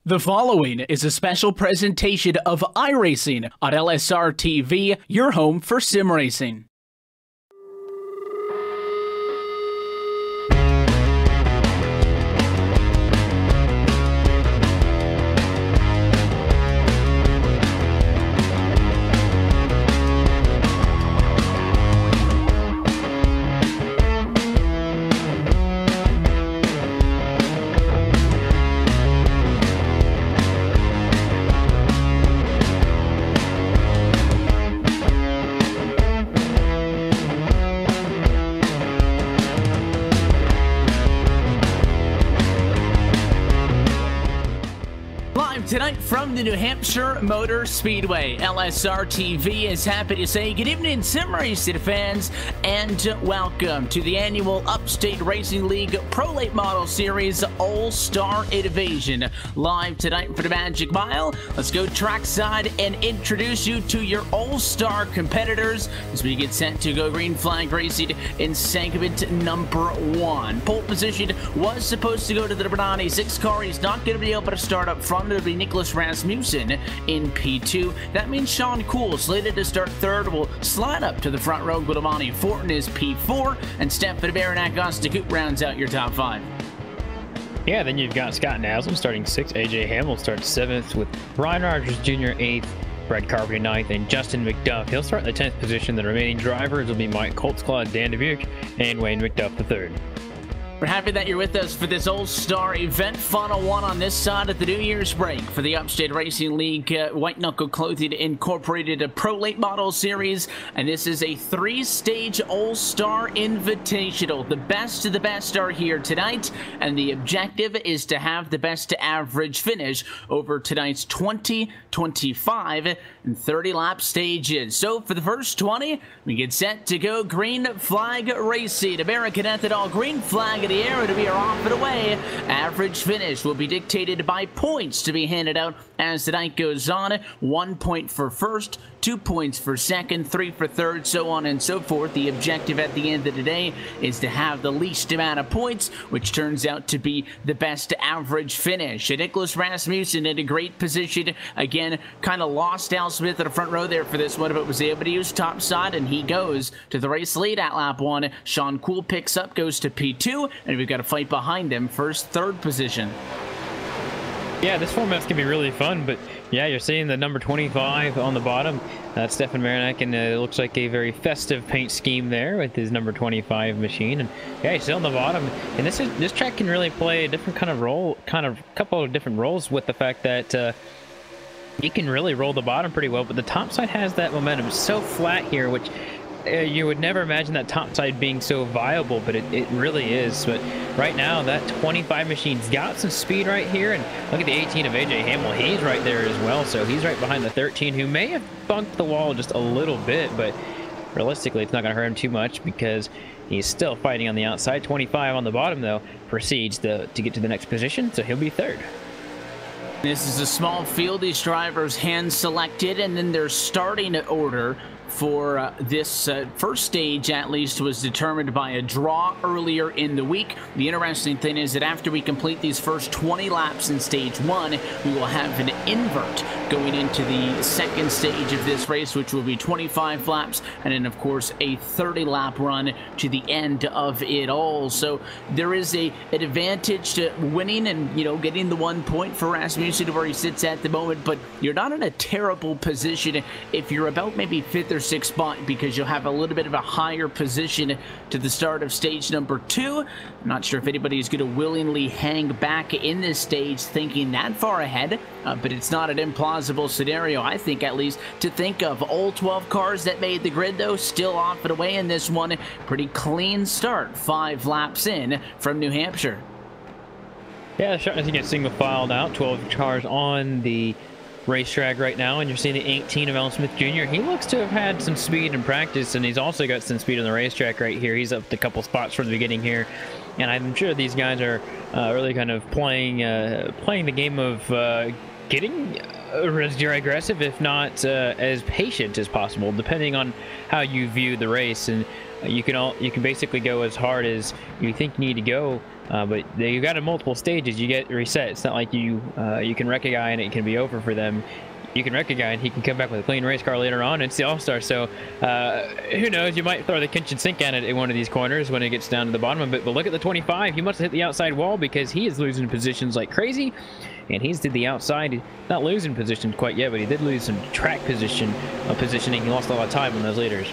The following is a special presentation of iRacing on LSRTV, your home for sim racing. Tonight from the New Hampshire Motor Speedway, LSRTV is happy to say good evening, sim racing fans, and welcome to the annual Upstate Racing League Pro Late Model Series All-Star Invasion. Live tonight for the Magic Mile. Let's go trackside and introduce you to your All-Star competitors as we get set to go green flag racing in segment number 1. Pole position was supposed to go to the Bernani 6 car. He's not going to be able to start up front. It'll be Nicholas Rasmussen in P2. That means Sean Cool, slated to start third, will slide up to the front row. Guillemani Fortin is P4, and Stefan Baranak Gostakoop rounds out your top 5. Yeah, then you've got Scott Naslam starting 6th, AJ Hamill starts 7th, with Brian Rogers Jr. 8th, Brad Carpenter 9th, and Justin McDuff. He'll start in the 10th position. The remaining drivers will be Mike Coltsclaw, Dan DeBuke, and Wayne McDuff III. We're happy that you're with us for this All-Star event, Final 1 on this side of the New Year's break for the Upstate Racing League White Knuckle Clothing Incorporated Pro Late Model Series, and this is a 3-stage All-Star Invitational. The best of the best are here tonight, and the objective is to have the best average finish over tonight's 20, 25, and 30 lap stages. So for the first 20, we get set to go green flag racing. American Ethanol green flag in the air to be off and away. Average finish will be dictated by points to be handed out as the night goes on. 1 point for first, 2 points for second, 3 for third, so on and so forth. The objective at the end of the day is to have the least amount of points, which turns out to be the best average finish. Nicholas Rasmussen in a great position. Again, kind of lost Al Smith at the front row there for this one, but was able to use top side, and he goes to the race lead at lap 1. Sean Cool picks up, goes to P2, and we've got a fight behind him for third position. Yeah, this format's going to be really fun, but yeah, you're seeing the number 25 on the bottom. That's Stefan Baranak, and it looks like a very festive paint scheme there with his number 25 machine. And yeah, he's still on the bottom. And this track can really play a different kind of role, couple of different roles, with the fact that you can really roll the bottom pretty well, but the top side has that momentum. It's so flat here, which you would never imagine that top side being so viable, but it really is. But right now, that 25 machine's got some speed right here, and look at the 18 of AJ Hamill. He's right there as well, so he's right behind the 13, who may have bunked the wall just a little bit, but realistically, it's not going to hurt him too much because he's still fighting on the outside. 25 on the bottom, though, proceeds to get to the next position, so he'll be third. This is a small field. These drivers hand-selected, and then their starting order for this first stage, at least, was determined by a draw earlier in the week. The interesting thing is that after we complete these first 20 laps in stage 1, we will have an invert going into the second stage of this race, which will be 25 laps, and then, of course, a 30-lap run to the end of it all. So there is an advantage to winning and, you know, getting the 1 point for Rasmussen where he sits at the moment, but you're not in a terrible position if you're about maybe 5th or 6th spot, because you'll have a little bit of a higher position to the start of stage number 2. I'm not sure if anybody is going to willingly hang back in this stage thinking that far ahead, but it's not an implausible scenario, I think, at least, to think of. All 12 cars that made the grid, though, still off and away in this one. Pretty clean start, 5 laps in from New Hampshire. Yeah, starting to get single filed out. 12 cars on the racetrack right now, and you're seeing the 18 of Al Smith Jr. He looks to have had some speed in practice, and he's also got some speed on the racetrack right here. He's up a couple spots from the beginning here, and I'm sure these guys are really kind of playing the game of getting aggressive, if not as patient as possible, depending on how you view the race. And you can basically go as hard as you think you need to go But you got in multiple stages, you get reset. It's not like you can wreck a guy and it can be over for them. You can wreck a guy and he can come back with a clean race car later on. It's the All-Star, so who knows? You might throw the kitchen sink at it in one of these corners when it gets down to the bottom of it. But look at the 25. He must have hit the outside wall because he is losing positions like crazy. And he's to the outside. Not losing position quite yet, but he did lose some track positioning. He lost a lot of time on those leaders.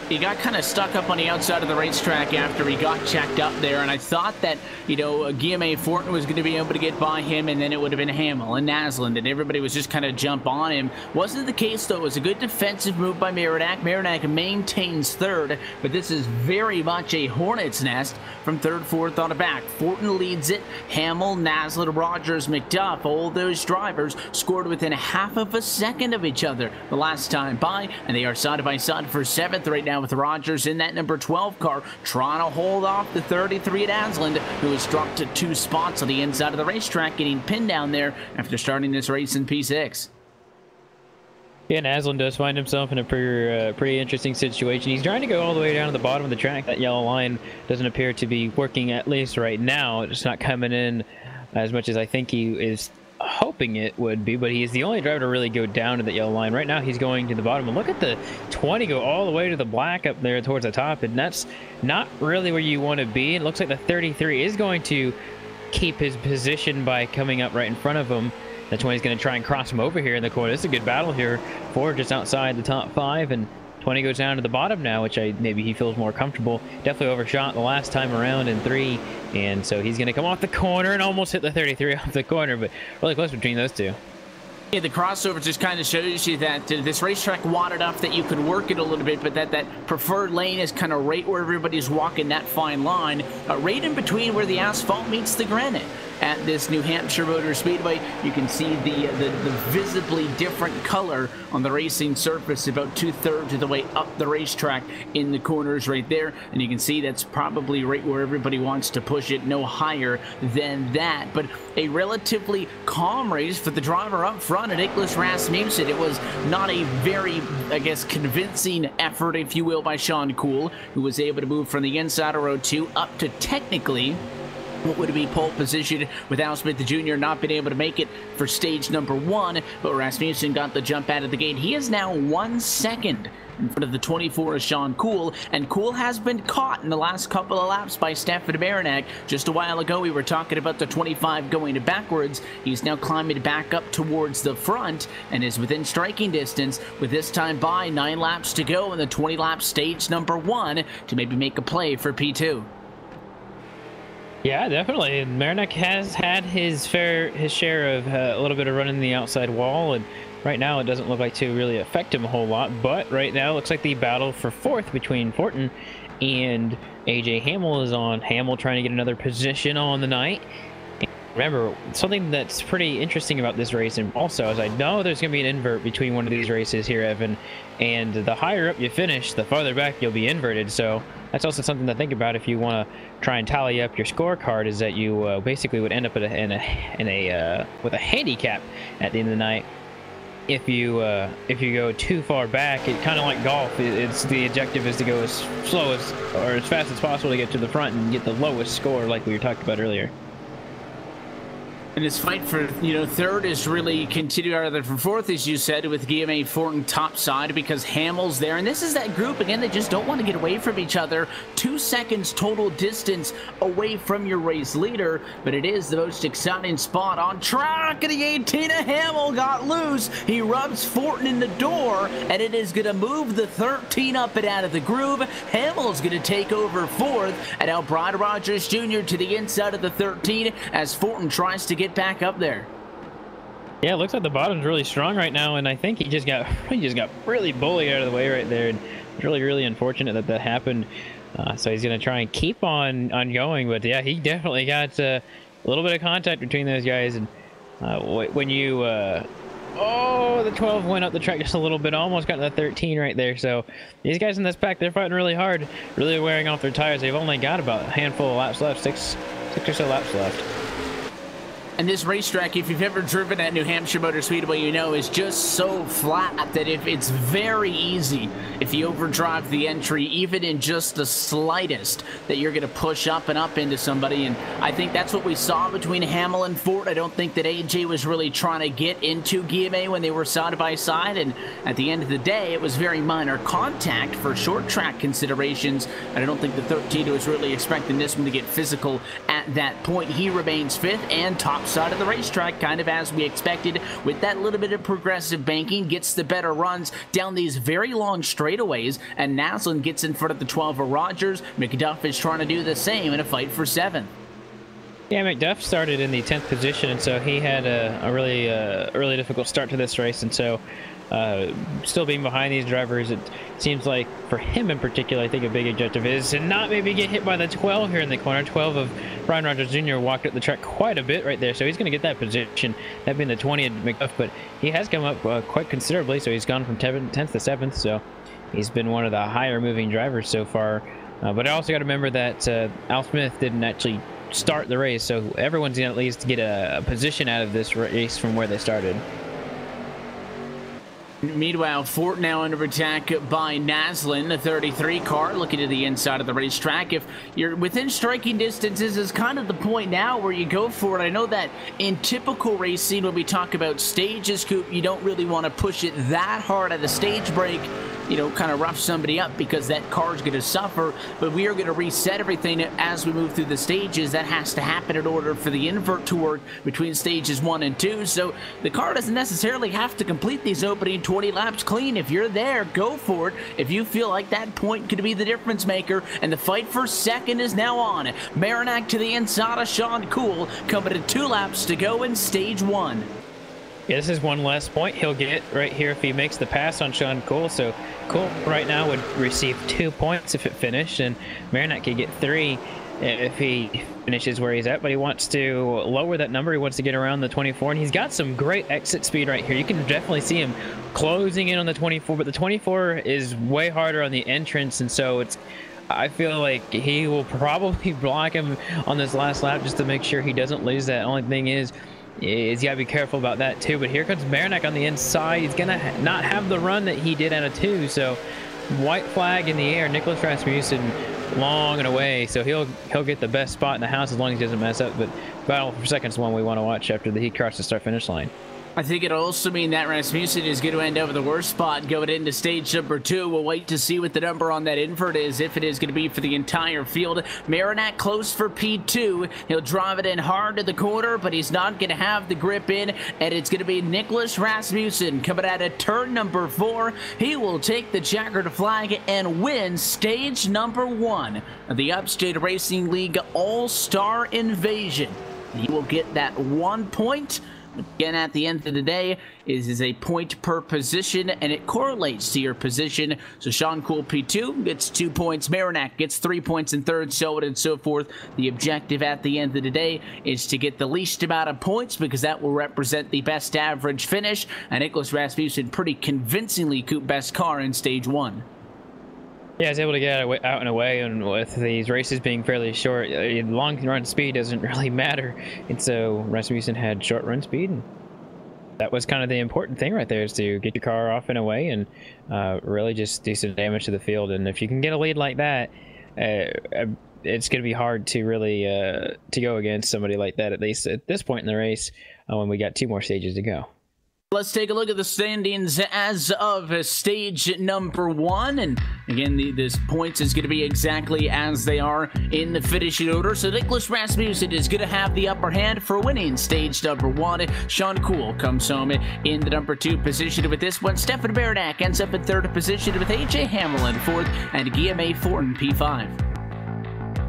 He got kind of stuck up on the outside of the racetrack after he got checked up there, and I thought that, you know, Guillaume Fortin was going to be able to get by him, and then it would have been Hamill and Naslund, and everybody was just kind of jump on him. Wasn't the case, though. It was a good defensive move by Marinak. Marinak maintains third, but this is very much a hornet's nest from third, fourth on the back. Fortin leads it. Hamill, Naslund, Rogers, McDuff, all those drivers scored within half of a second of each other the last time by, and they are side by side for seventh right now, with Rogers in that number 12 car trying to hold off the 33 at Asland, who has dropped to 2 spots on the inside of the racetrack, getting pinned down there after starting this race in P6. Yeah, and Aslan does find himself in a pretty interesting situation. He's trying to go all the way down to the bottom of the track. That yellow line doesn't appear to be working, at least right now. It's not coming in as much as I think he is hoping it would be, but he's the only driver to really go down to the yellow line. Right now he's going to the bottom, and look at the 20 go all the way to the black up there towards the top, and that's not really where you want to be. It looks like the 33 is going to keep his position by coming up right in front of him. The 20 is going to try and cross him over here in the corner. It's a good battle here for just outside the top 5, and 20 goes down to the bottom now, which maybe he feels more comfortable. Definitely overshot the last time around in 3, and so he's going to come off the corner and almost hit the 33 off the corner, but really close between those two. Yeah, the crossover just kind of shows you that this racetrack wide enough that you can work it a little bit, but that preferred lane is kind of right where everybody's walking that fine line, right in between where the asphalt meets the granite. At this New Hampshire Motor Speedway, you can see the visibly different color on the racing surface about 2/3 of the way up the racetrack in the corners right there, and you can see that's probably right where everybody wants to push it, no higher than that. But a relatively calm race for the driver up front, Nicholas Rasmussen. It was not a very, I guess, convincing effort, if you will, by Sean Kuhl, who was able to move from the inside of row 2 up to technically what would be pole position, with Al Smith Jr. not being able to make it for stage number 1, but Rasmussen got the jump out of the gate. He is now 1 second in front of the 24 of Sean Kuhl, and Kuhl has been caught in the last couple of laps by Stefan Marinak. Just a while ago, we were talking about the 25 going backwards. He's now climbing back up towards the front and is within striking distance, with this time by 9 laps to go in the 20-lap stage number 1 to maybe make a play for P2. Yeah, definitely. Marinak has had his share of a little bit of running the outside wall, and right now it doesn't look like to really affect him a whole lot. But right now it looks like the battle for 4th between Fortin and AJ Hamill is on. Hamill trying to get another position on the night. And remember, something that's pretty interesting about this race, and also, is I know there's going to be an invert between one of these races here, Evan, and the higher up you finish, the farther back you'll be inverted. So that's also something to think about if you want to try and tally up your scorecard, is that you basically would end up with a handicap at the end of the night. If you go too far back, it kind of like golf. It's the objective is to go as slow as or as fast as possible to get to the front and get the lowest score, like we were talking about earlier. And this fight for, third is really continued, rather for 4th, as you said, with Guillaume Fortin topside, because Hamill's there. And this is that group, again, that just don't want to get away from each other. 2 seconds total distance away from your race leader, but it is the most exciting spot on track. And the 18 of Hamill got loose. He rubs Fortin in the door, and it is going to move the 13 up and out of the groove. Hamill's going to take over 4th, and now Brad Rogers Jr. to the inside of the 13 as Fortin tries to get back up there. Yeah, it looks like the bottom's really strong right now, and I think he just got really bullied out of the way right there, and it's really unfortunate that happened. So he's going to try and keep on going, but yeah, he definitely got a little bit of contact between those guys, and when you oh, the 12 went up the track just a little bit, almost got the 13 right there. So these guys in this pack, they're fighting really hard, really wearing off their tires. They've only got about a handful of laps left, six or so laps left. And this racetrack, if you've ever driven at New Hampshire Motor Speedway, you know is just so flat that if it's very easy, if you overdrive the entry, even in just the slightest, that you're going to push up and up into somebody. And I think that's what we saw between Hamill and Ford. I don't think that AJ was really trying to get into Guillemets when they were side by side. And at the end of the day, it was very minor contact for short track considerations. And I don't think the 13 was really expecting this one to get physical at that point. He remains 5th and top side of the racetrack, kind of as we expected, with that little bit of progressive banking, gets the better runs down these very long straightaways, and Naslin gets in front of the 12 of Rogers. McDuff is trying to do the same in a fight for 7th. Yeah, McDuff started in the 10th position, and so he had a really early difficult start to this race, and so still being behind these drivers, it seems like for him in particular, I think a big objective is to not maybe get hit by the 12 here in the corner. 12 of Brian Rogers Jr. walked up the track quite a bit right there, so he's going to get that position, that being the 20 at McDuff, but he has come up quite considerably, so he's gone from 10th to 7th, so he's been one of the higher moving drivers so far. But I also got to remember that Al Smith didn't actually start the race, so everyone's going to at least get a position out of this race from where they started. Meanwhile, Fort now under attack by Naslin, the 33 car, looking to the inside of the racetrack. If you're within striking distance, this is kind of the point now where you go for it. I know that in typical racing, when we talk about stages, Coop, you don't really want to push it that hard at the stage break, you know, kind of rough somebody up because that car's going to suffer, but we are going to reset everything as we move through the stages. That has to happen in order for the invert to work between stages 1 and 2, so the car doesn't necessarily have to complete these opening 20 laps clean. If you're there, go for it. If you feel like that point could be the difference maker, and the fight for 2nd is now on. Marinak to the inside of Sean Cool, coming to 2 laps to go in stage 1. Yeah, this is one less point he'll get right here if he makes the pass on Sean Cole. So Cole right now would receive 2 points if it finished, and Marinak could get 3 if he finishes where he's at, but he wants to lower that number. He wants to get around the 24, and he's got some great exit speed right here. You can definitely see him closing in on the 24, but the 24 is way harder on the entrance, and so I feel like he will probably block him on this last lap just to make sure he doesn't lose that. Only thing is you got to be careful about that too. But here comes Marinak on the inside. He's going to not have the run that he did out of 2, so white flag in the air. Nicholas Rasmussen long and away, so he'll get the best spot in the house as long as he doesn't mess up. But battle for 2nd is one we want to watch after he crosses the start-finish line. I think it'll also mean that Rasmussen is going to end up with the worst spot going into stage number 2. We'll wait to see what the number on that invert is, if it is going to be for the entire field. Marinak close for P2. He'll drive it in hard to the corner, but he's not going to have the grip in, and it's going to be Nicholas Rasmussen coming out of turn number 4. He will take the checkered flag and win stage number 1 of the Upstate Racing League All-Star Invasion. He will get that 1 point. Again, at the end of the day, it is a point per position, and it correlates to your position. So Sean Cool P2 gets 2 points. Marinak gets 3 points in 3rd, so on and so forth. The objective at the end of the day is to get the least amount of points, because that will represent the best average finish. And Nicholas Rasmussen pretty convincingly cooped best car in stage 1. Yeah, I was able to get out and away, and with these races being fairly short, long run speed doesn't really matter. And so Rasmussen had short run speed, and that was kind of the important thing right there, is to get your car off and away and really just do some damage to the field. And if you can get a lead like that, it's going to be hard to really to go against somebody like that, at least at this point in the race, when we got 2 more stages to go. Let's take a look at the standings as of stage number 1. And again, this points is going to be exactly as they are in the finishing order. So Nicholas Rasmussen is going to have the upper hand for winning stage number 1. Sean Cool comes home in the number 2 position with this one. Stefan Marinak ends up in 3rd position with AJ Hamill in 4th, and Guillemets Fort in P5.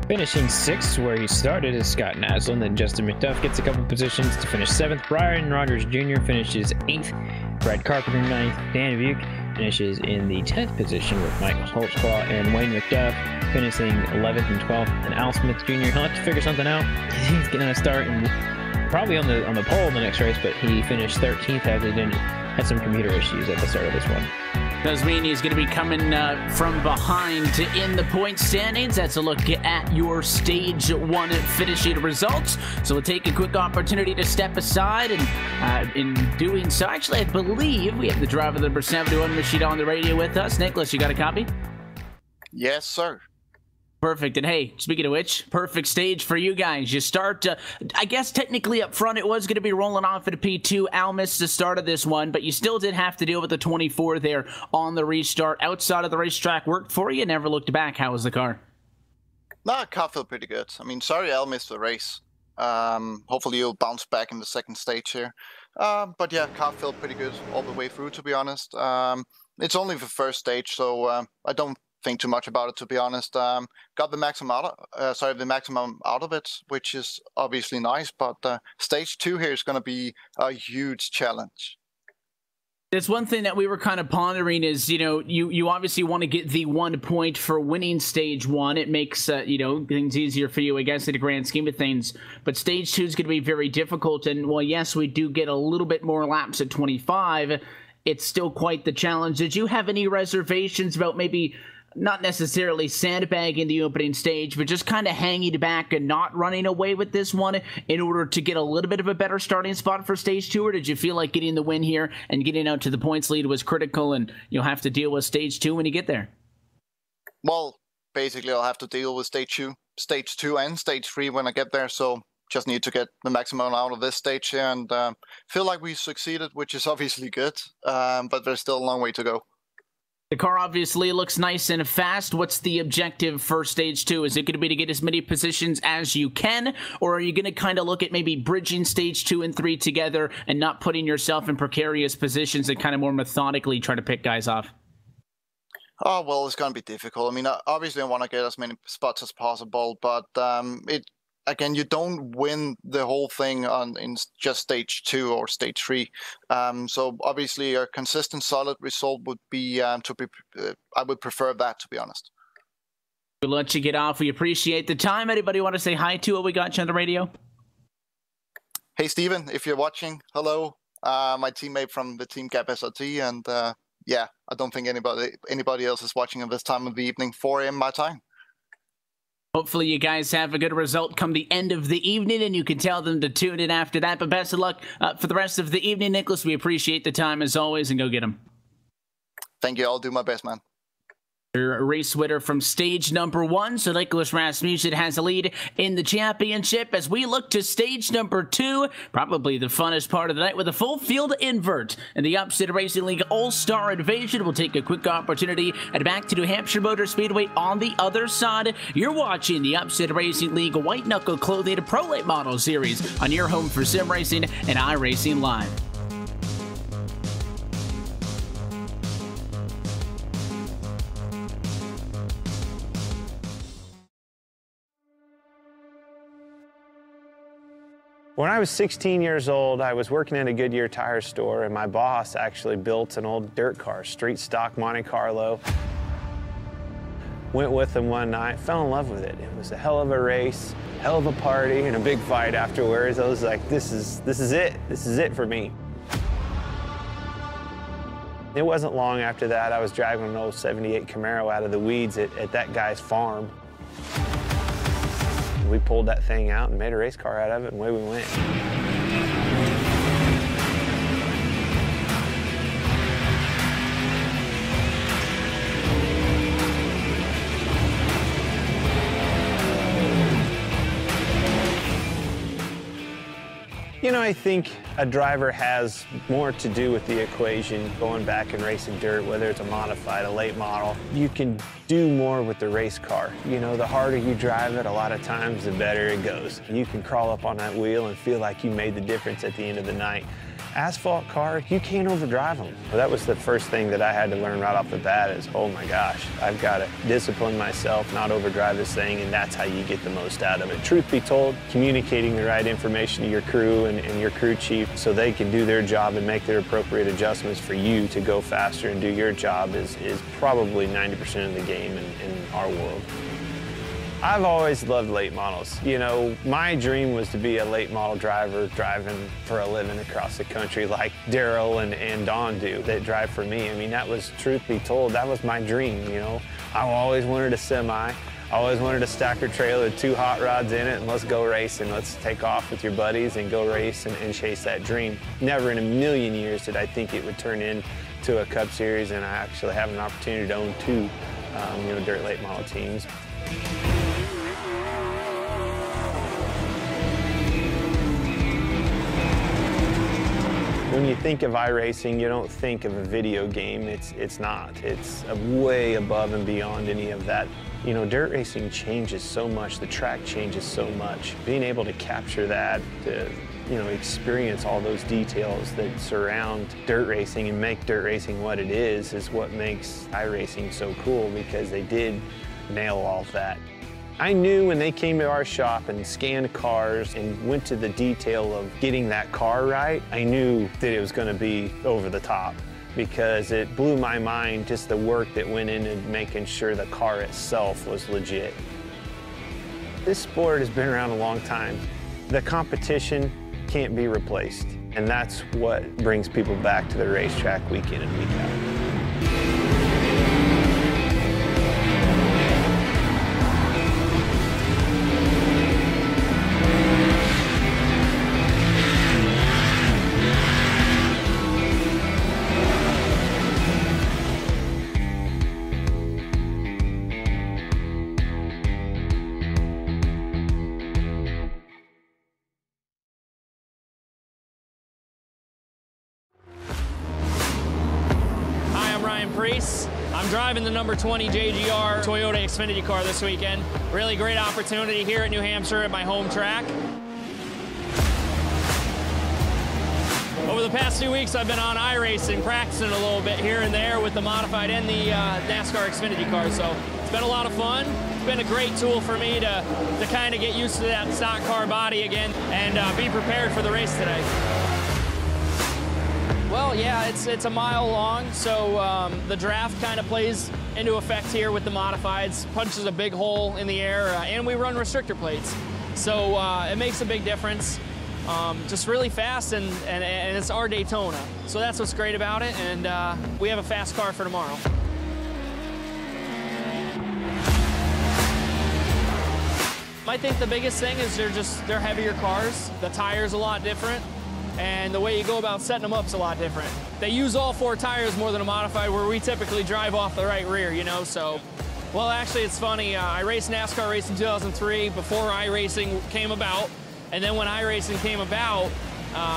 Finishing 6th where he started is Scott Naslin. Then Justin McDuff gets a couple positions to finish 7th. Brian Rogers Jr. finishes 8th. Brad Carpenter 9th. Dan Buick finishes in the 10th position, with Michael Holtzclaw and Wayne McDuff finishing 11th and 12th. And Al Smith Jr. he'll have to figure something out. He's going to start probably on the pole in the next race, but he finished 13th as he had some computer issues at the start of this one. Does mean he's going to be coming from behind to in the point standings. That's a look at your Stage 1 finishing results. So we'll take a quick opportunity to step aside, and in doing so, actually, I believe we have the driver of the number 71 machine on the radio with us. Nicholas, you got a copy? Yes, sir. Perfect. And hey, speaking of which, perfect stage for you guys. You start, I guess technically up front it was going to be rolling off at a P2. Al missed the start of this one, but you still did have to deal with the 24 there on the restart. Outside of the racetrack worked for you, never looked back. How was the car? Nah, car felt pretty good. I mean, sorry Al missed the race. Hopefully you'll bounce back in the second stage here. But yeah, car felt pretty good all the way through, to be honest. It's only the first stage, so I don't think too much about it, to be honest. Got the maximum out of it, which is obviously nice, but stage 2 here is going to be a huge challenge. There's one thing that we were kind of pondering is, you know, you obviously want to get the 1 point for winning stage 1. It makes, you know, things easier for you, I guess, in the grand scheme of things. But stage 2 is going to be very difficult. And, well, yes, we do get a little bit more laps at 25. It's still quite the challenge. Did you have any reservations about maybe not necessarily sandbagging the opening stage, but just kind of hanging back and not running away with this one in order to get a little bit of a better starting spot for stage 2? Or did you feel like getting the win here and getting out to the points lead was critical and you'll have to deal with stage 2 when you get there? Well, basically I'll have to deal with stage 2 and stage 3 when I get there, so just need to get the maximum out of this stage here, and feel like we succeeded, which is obviously good, but there's still a long way to go. The car obviously looks nice and fast. What's the objective for stage 2? Is it going to be to get as many positions as you can, or are you going to kind of look at maybe bridging stage 2 and 3 together and not putting yourself in precarious positions and kind of more methodically try to pick guys off? Oh, well, it's going to be difficult. I mean, obviously I want to get as many spots as possible, but again, you don't win the whole thing in just stage 2 or stage 3. So obviously a consistent, solid result would be, I would prefer that, to be honest. We'll let you get off. We appreciate the time. Anybody want to say hi to what we got you on the radio? Hey, Steven, if you're watching, hello. My teammate from the team Cap SRT, and yeah, I don't think anybody else is watching at this time of the evening, 4 a.m. my time. Hopefully you guys have a good result come the end of the evening, and you can tell them to tune in after that. But best of luck for the rest of the evening, Nicholas. We appreciate the time as always, and go get them. Thank you. I'll do my best, man. Your race winner from stage number 1, so Nicholas Rasmussen has a lead in the championship as we look to stage number 2, probably the funnest part of the night with a full field invert in the Upstate Racing League All-Star Invasion. We'll take a quick opportunity and back to New Hampshire Motor Speedway on the other side. You're watching the Upstate Racing League White Knuckle Clothing Pro Late Model Series on your home for sim racing and iRacing Live. When I was 16 years old, I was working in a Goodyear tire store, and my boss actually built an old dirt car, street stock Monte Carlo. Went with him one night, fell in love with it. It was a hell of a race, hell of a party, and a big fight afterwards. I was like, this is it. This is it for me. It wasn't long after that, I was driving an old 78 Camaro out of the weeds at that guy's farm. We pulled that thing out and made a race car out of it, and away we went. You know, I think a driver has more to do with the equation going back and racing dirt, whether it's a modified, a late model. You can do more with the race car. You know, the harder you drive it, a lot of times, the better it goes. You can crawl up on that wheel and feel like you made the difference at the end of the night. Asphalt car, you can't overdrive them. Well, that was the first thing that I had to learn right off the bat is, oh my gosh, I've got to discipline myself, not overdrive this thing, and that's how you get the most out of it. Truth be told, communicating the right information to your crew and your crew chief so they can do their job and make their appropriate adjustments for you to go faster and do your job is probably 90% of the game in our world. I've always loved late models. You know, my dream was to be a late model driver driving for a living across the country like Daryl and Don do that drive for me. I mean, that was, truth be told, that was my dream, you know. I always wanted a semi. I always wanted a stacker trailer with 2 hot rods in it, and let's go racing. Let's take off with your buddies and go race and chase that dream. Never in a million years did I think it would turn into a Cup Series, and I actually have an opportunity to own 2 you know, dirt late model teams. When you think of iRacing, you don't think of a video game. It's not. It's way above and beyond any of that. You know, dirt racing changes so much. The track changes so much. Being able to capture that, to, you know, experience all those details that surround dirt racing and make dirt racing what it is what makes iRacing so cool, because they did nail all of that. I knew when they came to our shop and scanned cars and went to the detail of getting that car right, I knew that it was going to be over the top, because it blew my mind just the work that went into making sure the car itself was legit. This sport has been around a long time. The competition can't be replaced, and that's what brings people back to the racetrack week in and week out. I'm driving the number 20 JGR Toyota Xfinity car this weekend. Really great opportunity here at New Hampshire at my home track. Over the past 2 weeks, I've been on iRacing, practicing a little bit here and there with the modified and the NASCAR Xfinity car, so it's been a lot of fun. It's been a great tool for me to kind of get used to that stock car body again and be prepared for the race today. Well, yeah, it's a mile long, so the draft kind of plays into effect here with the modifieds. Punches a big hole in the air, and we run restrictor plates. So it makes a big difference. Just really fast, and it's our Daytona. So that's what's great about it, and we have a fast car for tomorrow. I think the biggest thing is they're heavier cars. The tire's a lot different. And the way you go about setting them up is a lot different. They use all 4 tires more than a modified, where we typically drive off the right rear, you know, so. Well, actually, it's funny. I raced NASCAR race in 2003 before iRacing came about. And then when iRacing came about,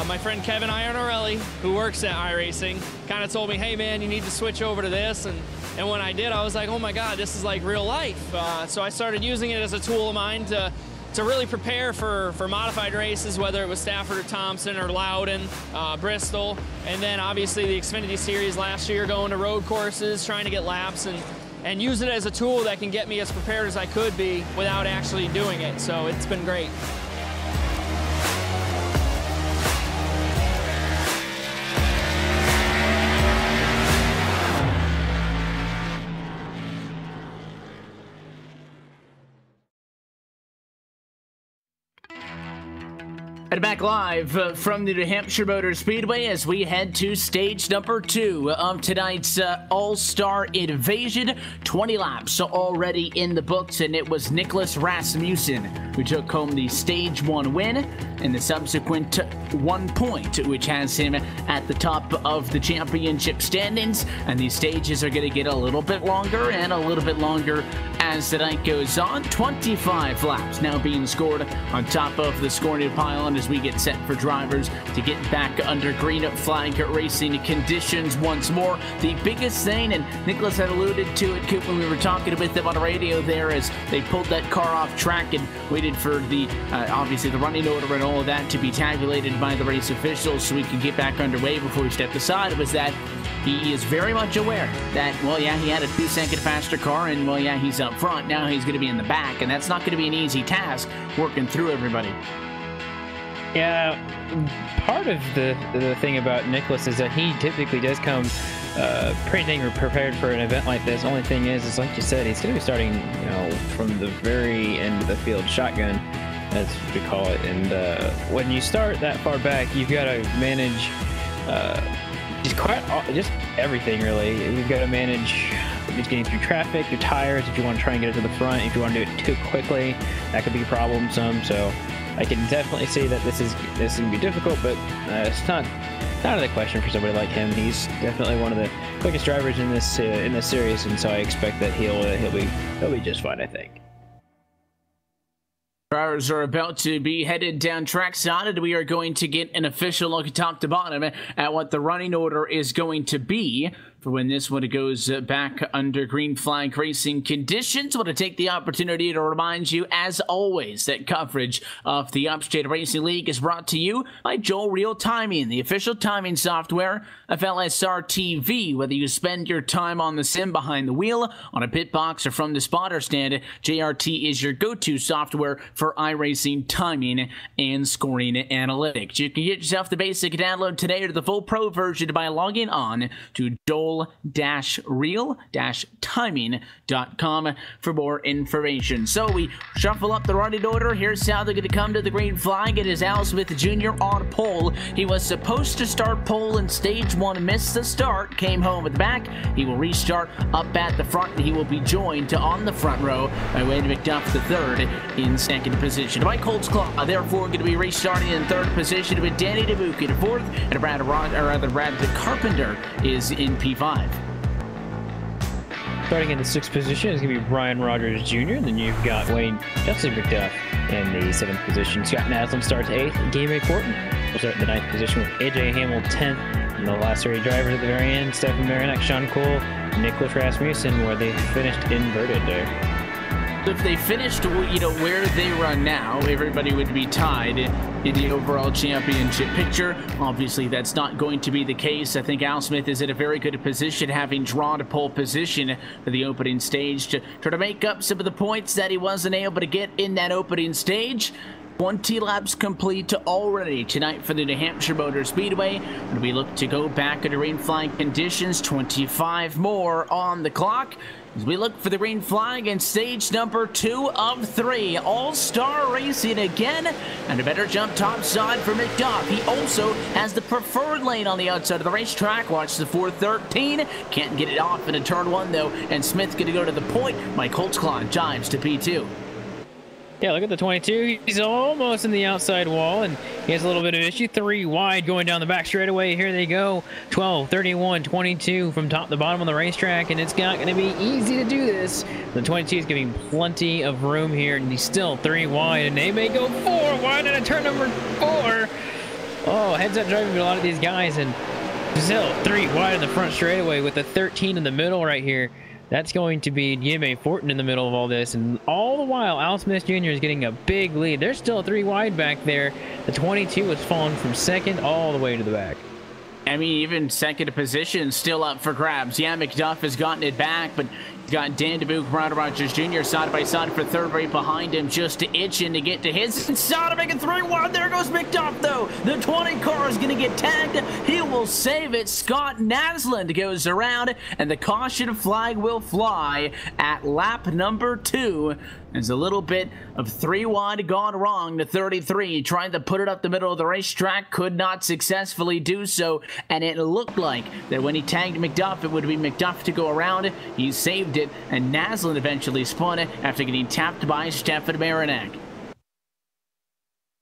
my friend Kevin Iannarelli, who works at iRacing, kind of told me, hey man, you need to switch over to this. And when I did, I was like, oh my God, this is like real life. So I started using it as a tool of mine to really prepare for modified races, whether it was Stafford or Thompson or Loudon, Bristol, and then obviously the Xfinity Series last year, going to road courses, trying to get laps, and use it as a tool that can get me as prepared as I could be without actually doing it. So it's been great. And back live from the New Hampshire Motor Speedway as we head to stage number 2 of tonight's All-Star Invasion. 20 laps already in the books, and it was Nicholas Rasmussen who took home the stage 1 win and the subsequent 1 point, which has him at the top of the championship standings. And these stages are going to get a little bit longer and a little bit longer as the night goes on. 25 laps now being scored on top of the scoring pile as we get set for drivers to get back under green flag racing conditions once more. The biggest thing, and Nicholas had alluded to it, Coop, when we were talking with them on the radio there, as they pulled that car off track and waited for the obviously the running order and all of that to be tabulated by the race officials so we could get back underway before we stepped aside, was that he is very much aware that, well, yeah, he had a 2-second faster car, and, well, yeah, he's up front. Now he's going to be in the back, and that's not going to be an easy task working through everybody. Yeah, part of the thing about Nicholas is that he typically does come pretty dang prepared for an event like this. Only thing is like you said, he's going to be starting, you know, from the very end of the field, shotgun, as we call it. And when you start that far back, you've got to manage just everything really. You've got to manage just getting through traffic, your tires, if you want to try and get it to the front. If you want to do it too quickly, that could be a problem some. So I can definitely see that this is going to be difficult, but it's not out of the question for somebody like him. He's definitely one of the quickest drivers in this series, and so I expect that he'll be just fine, I think. Drivers are about to be headed down trackside, and we are going to get an official look top to bottom at what the running order is going to be for when this one goes back under green flag racing conditions. I want to take the opportunity to remind you, as always, that coverage of the Upstate Racing League is brought to you by Joel Real Timing, the official timing software of LSRTV. Whether you spend your time on the sim behind the wheel, on a pit box, or from the spotter stand, JRT is your go-to software for iRacing timing and scoring analytics. You can get yourself the basic download today or the full pro version by logging on to Joel-real-timing.com for more information. So we shuffle up the running order. Here's how they're going to come to the green flag. It is Al Smith Jr. on pole. He was supposed to start pole in stage 1, missed the start, came home at the back. He will restart up at the front, and he will be joined on the front row by Wade McDuff III in second position. Mike Holtzclaw, therefore, going to be restarting in third position with Danny DeBuke in fourth, and Brad Carpenter is in P5. Starting in the 6th position is going to be Brian Rogers Jr. Then you've got Wayne Justin McDuff in the 7th position. Scott Naslund starts 8th. Game Fortin will start in the 9th position with AJ Hamill 10th. And the last 3 drivers at the very end, Stefan Marinak, Sean Cole, Nicholas Rasmussen, where they finished inverted there. If they finished, you know, where they run now, everybody would be tied in the overall championship picture. Obviously, that's not going to be the case. I think Al Smith is in a very good position, having drawn a pole position for the opening stage to try to make up some of the points that he wasn't able to get in that opening stage. 20 laps complete already tonight for the New Hampshire Motor Speedway. When we look to go back under green flag conditions, 25 more on the clock as we look for the green flag in stage number 2 of 3. All-Star Racing again, and a better jump topside for McDuff. He also has the preferred lane on the outside of the racetrack. Watch the 413. Can't get it off in a turn 1 though, and Smith's going to go to the point. Mike Holtzclaw dives to P2. Yeah, look at the 22. He's almost in the outside wall, and he has a little bit of issue. 3 wide going down the back straightaway. Here they go. 12, 31, 22 from top to bottom on the racetrack, and it's not going to be easy to do this. The 22 is giving plenty of room here, and he's still 3 wide, and they may go 4 wide into turn number 4. Oh, heads-up driving for a lot of these guys, and still 3 wide in the front straightaway with the 13 in the middle right here. That's going to be Game Fortin in the middle of all this, and all the while, Al Smith Jr. is getting a big lead. There's still 3 wide back there. The 22 has fallen from second all the way to the back. I mean, even second position still up for grabs. Yeah, McDuff has gotten it back, but he's got Dan DeBuke, Brian Rogers Jr. side by side for third, right behind him, just itching to get to his side to make it 3 wide. There goes McDuff, though. The 20 car is going to get tagged. He will save it. Scott Naslund goes around, and the caution flag will fly at lap number 2. There's a little bit of 3 wide gone wrong to 33. Trying to put it up the middle of the racetrack, could not successfully do so. And it looked like that when he tagged McDuff, it would be McDuff to go around. He saved it, and Naslund eventually spun it after getting tapped by Stefan Marinak.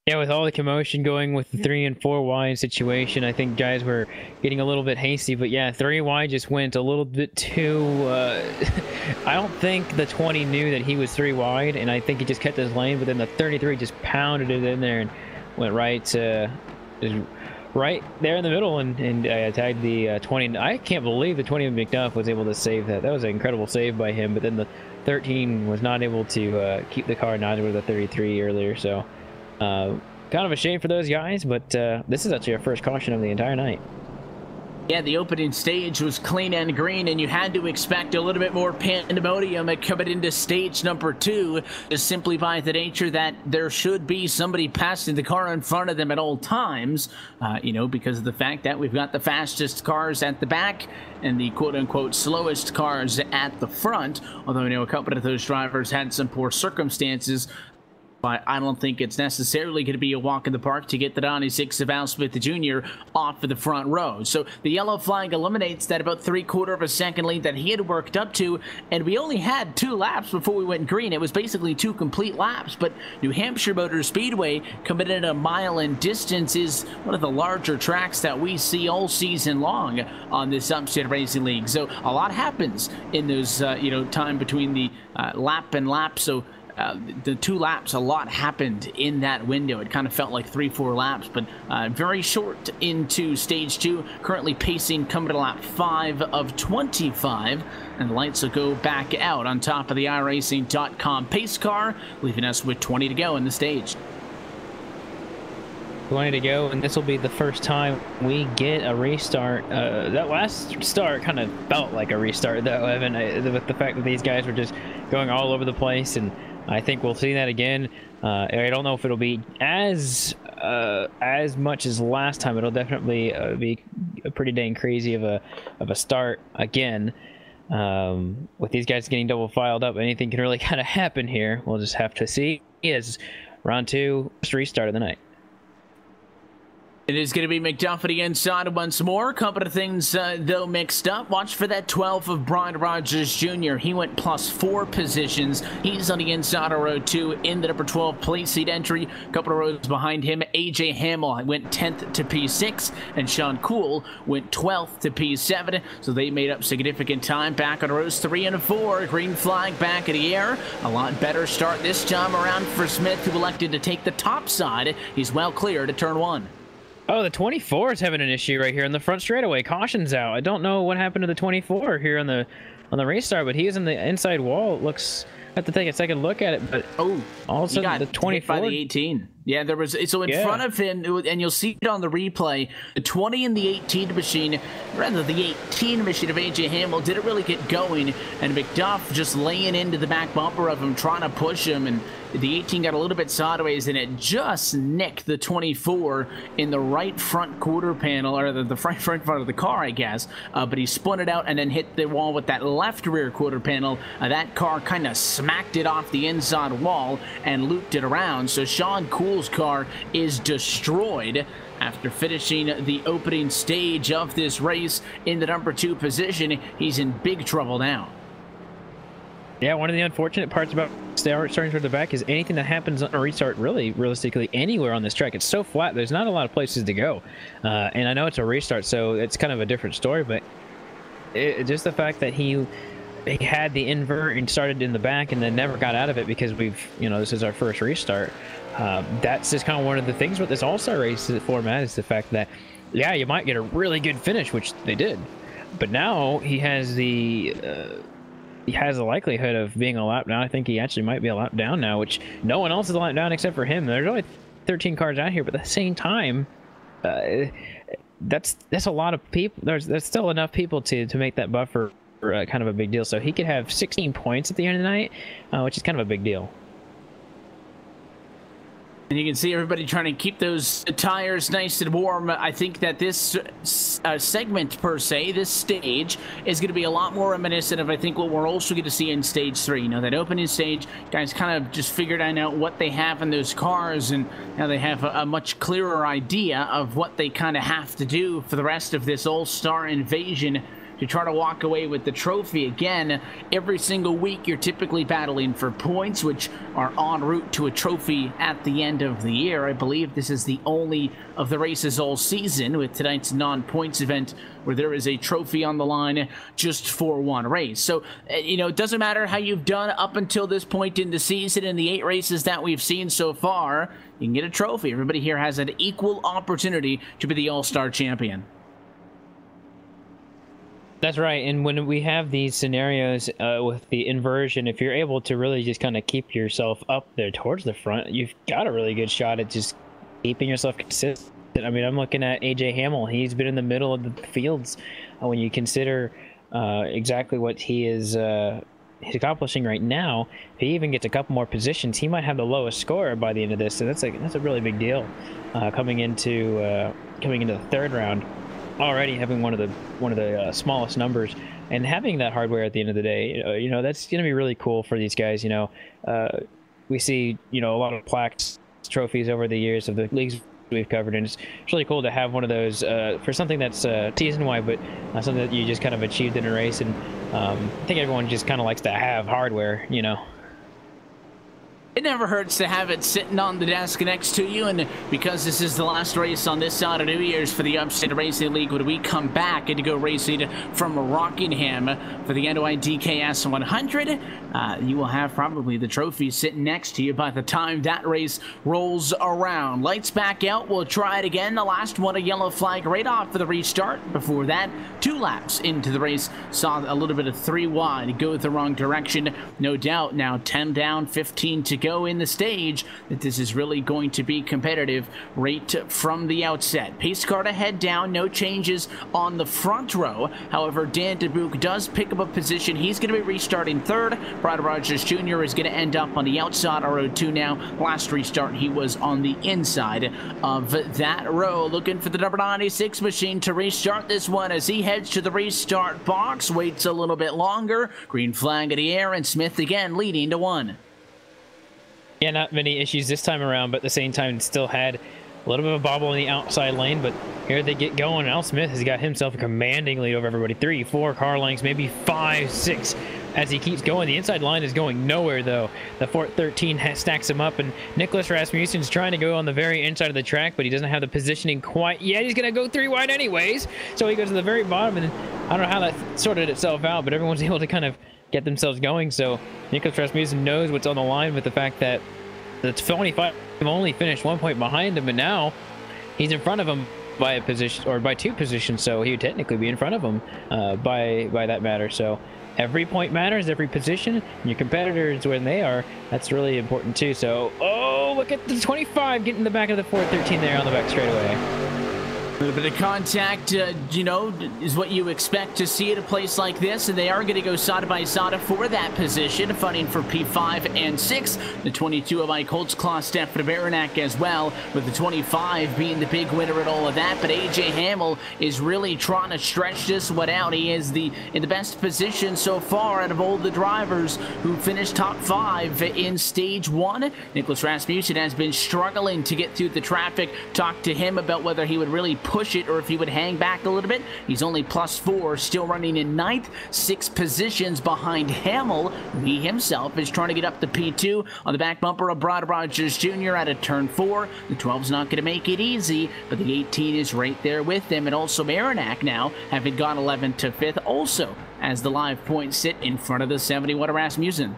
Yeah, with all the commotion going with the 3 and 4 wide situation, I think guys were getting a little bit hasty. But yeah, 3 wide just went a little bit too... I don't think the 20 knew that he was 3 wide, and I think he just kept his lane. But then the 33 just pounded it in there and went right there in the middle and tagged the 20. I can't believe the 20 of McDuff was able to save that. That was an incredible save by him. But then the 13 was not able to keep the car, neither was the 33 earlier. So... kind of a shame for those guys, but this is actually our first caution of the entire night. Yeah, the opening stage was clean and green, and you had to expect a little bit more pandemonium coming into stage number 2, just simply by the nature that there should be somebody passing the car in front of them at all times, you know, because of the fact that we've got the fastest cars at the back and the quote-unquote slowest cars at the front, although, you know, a couple of those drivers had some poor circumstances. But I don't think it's necessarily going to be a walk in the park to get the 96 of Al Smith Jr. off of the front row. So the yellow flag eliminates that about 3/4 of a second lead that he had worked up to, and we only had 2 laps before we went green. It was basically 2 complete laps, but New Hampshire Motor Speedway, coming in a mile in distance, is one of the larger tracks that we see all season long on this Upstate Racing League. So a lot happens in those, you know, time between the lap and lap. So the 2 laps, a lot happened in that window. It kind of felt like 3-4 laps, but very short into stage 2. Currently pacing, coming to lap 5 of 25, and the lights will go back out on top of the iRacing.com pace car, leaving us with 20 to go in the stage. 20 to go, and this will be the first time we get a restart. That last start kind of felt like a restart, though, Evan, with the fact that these guys were just going all over the place, and I think we'll see that again. I don't know if it'll be as much as last time. It'll definitely be a pretty dang crazy of a start again. With these guys getting double filed up, anything can really kind of happen here. We'll just have to see. As round 2, first restart of the night. It is going to be McDuffie inside once more. A couple of things, though, mixed up. Watch for that 12 of Brian Rogers Jr. He went +4 positions. He's on the inside of row 2 in the number 12 place seat entry. A couple of rows behind him, A.J. Hamill went 10th to P6, and Sean Cool went 12th to P7. So they made up significant time back on rows 3 and 4. Green flag back in the air. A lot better start this time around for Smith, who elected to take the top side. He's well clear to turn 1. Oh, the 24 is having an issue right here in the front straightaway. Caution's out. I don't know what happened to the 24 here on the restart, but he is in the inside wall. It looks. I have to take a second look at it, but all of a sudden the 24 by the 18. Yeah, there was so in front of him, and you'll see it on the replay. The 20 and the 18 machine, rather the 18 machine of AJ Hamill, didn't really get going, and McDuff just laying into the back bumper of him, trying to push him, and the 18 got a little bit sideways, and it just nicked the 24 in the right front quarter panel, or the front of the car, I guess. But he spun it out and then hit the wall with that left rear quarter panel. That car kind of smacked it off the inside wall and looped it around. So Sean Cool's car is destroyed after finishing the opening stage of this race in the number 2 position. He's in big trouble now. Yeah, one of the unfortunate parts about starting toward the back is anything that happens on a restart, really, realistically, anywhere on this track, it's so flat, there's not a lot of places to go. And I know it's a restart, so it's kind of a different story, but just the fact that he had the invert and started in the back and then never got out of it because this is our first restart. That's just kind of one of the things with this All-Star race format is the fact that, yeah, you might get a really good finish, which they did, but now he has the likelihood of being a lap down. I think he actually might be a lap down now, which no one else is a lap down except for him. There's only 13 cars out here, but at the same time, that's a lot of people. There's still enough people to make that buffer kind of a big deal. So he could have 16 points at the end of the night, which is kind of a big deal. And you can see everybody trying to keep those tires nice and warm. I think that this segment, per se, this stage, is going to be a lot more reminiscent of, I think, what we're also going to see in Stage 3. You know, that opening stage, guys kind of just figured out what they have in those cars, and now they have a much clearer idea of what they kind of have to do for the rest of this All-Star invasion to try to walk away with the trophy. Again, every single week you're typically battling for points, which are en route to a trophy at the end of the year. I believe this is the only of the races all season with tonight's non-points event where there is a trophy on the line just for one race. So, it doesn't matter how you've done up until this point in the season. In the 8 races that we've seen so far, you can get a trophy. Everybody here has an equal opportunity to be the All-Star champion. That's right, and when we have these scenarios with the inversion, if you're able to really just kind of keep yourself up there towards the front, you've got a really good shot at just keeping yourself consistent I mean, I'm looking at AJ Hamill. He's been in the middle of the fields when you consider exactly what he is he's accomplishing right now. If he even gets a couple more positions, he might have the lowest score by the end of this. So that's a really big deal coming into the third round. Already having one of the smallest numbers and having that hardware at the end of the day, you know, that's going to be really cool for these guys. You know, we see, you know, a lot of plaques, trophies over the years of the leagues we've covered, and it's really cool to have one of those for something that's season-wide, but something that you just kind of achieved in a race. And I think everyone just kind of likes to have hardware, you know. It never hurts to have it sitting on the desk next to you, and because this is the last race on this side of New Year's for the Upstate Racing League, when we come back and to go racing from Rockingham for the NOI DKS 100, you will have probably the trophy sitting next to you by the time that race rolls around. Lights back out. We'll try it again. The last one, a yellow flag right off for the restart. Before that, 2 laps into the race, saw a little bit of 3 wide go the wrong direction. No doubt now 10 down, 15 to go in the stage, that this is really going to be competitive right from the outset. Pace car to head down, no changes on the front row. However, Dan DeBuke does pick up a position. He's going to be restarting third. Brad Rogers Jr. is going to end up on the outside of row 2 now. Last restart, he was on the inside of that row. Looking for the number 96 machine to restart this one as he heads to the restart box. Waits a little bit longer. Green flag in the air, and Smith again leading to 1. Yeah, not many issues this time around, but at the same time still had a little bit of a bobble in the outside lane. But here they get going. Al Smith has got himself a commanding lead over everybody. 3, 4 car lengths, maybe 5, 6 as he keeps going. The inside line is going nowhere, though. The Fort 13 stacks him up, and Nicholas Rasmussen's trying to go on the very inside of the track, but he doesn't have the positioning quite yet. He's going to go 3 wide anyways, so he goes to the very bottom, and I don't know how that sorted itself out, but everyone's able to kind of get themselves going. So Nicholas Rasmussen knows what's on the line with the fact that the 25 only finished 1 point behind him, and now he's in front of him by a position, or by 2 positions, so he would technically be in front of him by that matter. So every point matters, every position, and your competitors, when they are, that's really important too. So, oh, look at the 25 getting in the back of the 413 there on the back straightaway. A little bit of contact, you know, is what you expect to see at a place like this, and they are going to go side by side for that position, fighting for P5 and 6. The 22 of Mike Holtzclaw, Stefan Baranek as well, with the 25 being the big winner at all of that. But AJ Hamill is really trying to stretch this one out. He is in the best position so far out of all the drivers who finished top 5 in stage 1. Nicholas Rasmussen has been struggling to get through the traffic. Talked to him about whether he would really push it or if he would hang back a little bit. He's only +4, still running in 9th, 6 positions behind Hamill. He himself is trying to get up to P2 on the back bumper of Brad Rogers Jr. out of turn 4. The 12's not going to make it easy, but the 18 is right there with them. And also Marinac now, having gone 11th to 5th, also as the live points sit in front of the 71 Rasmussen.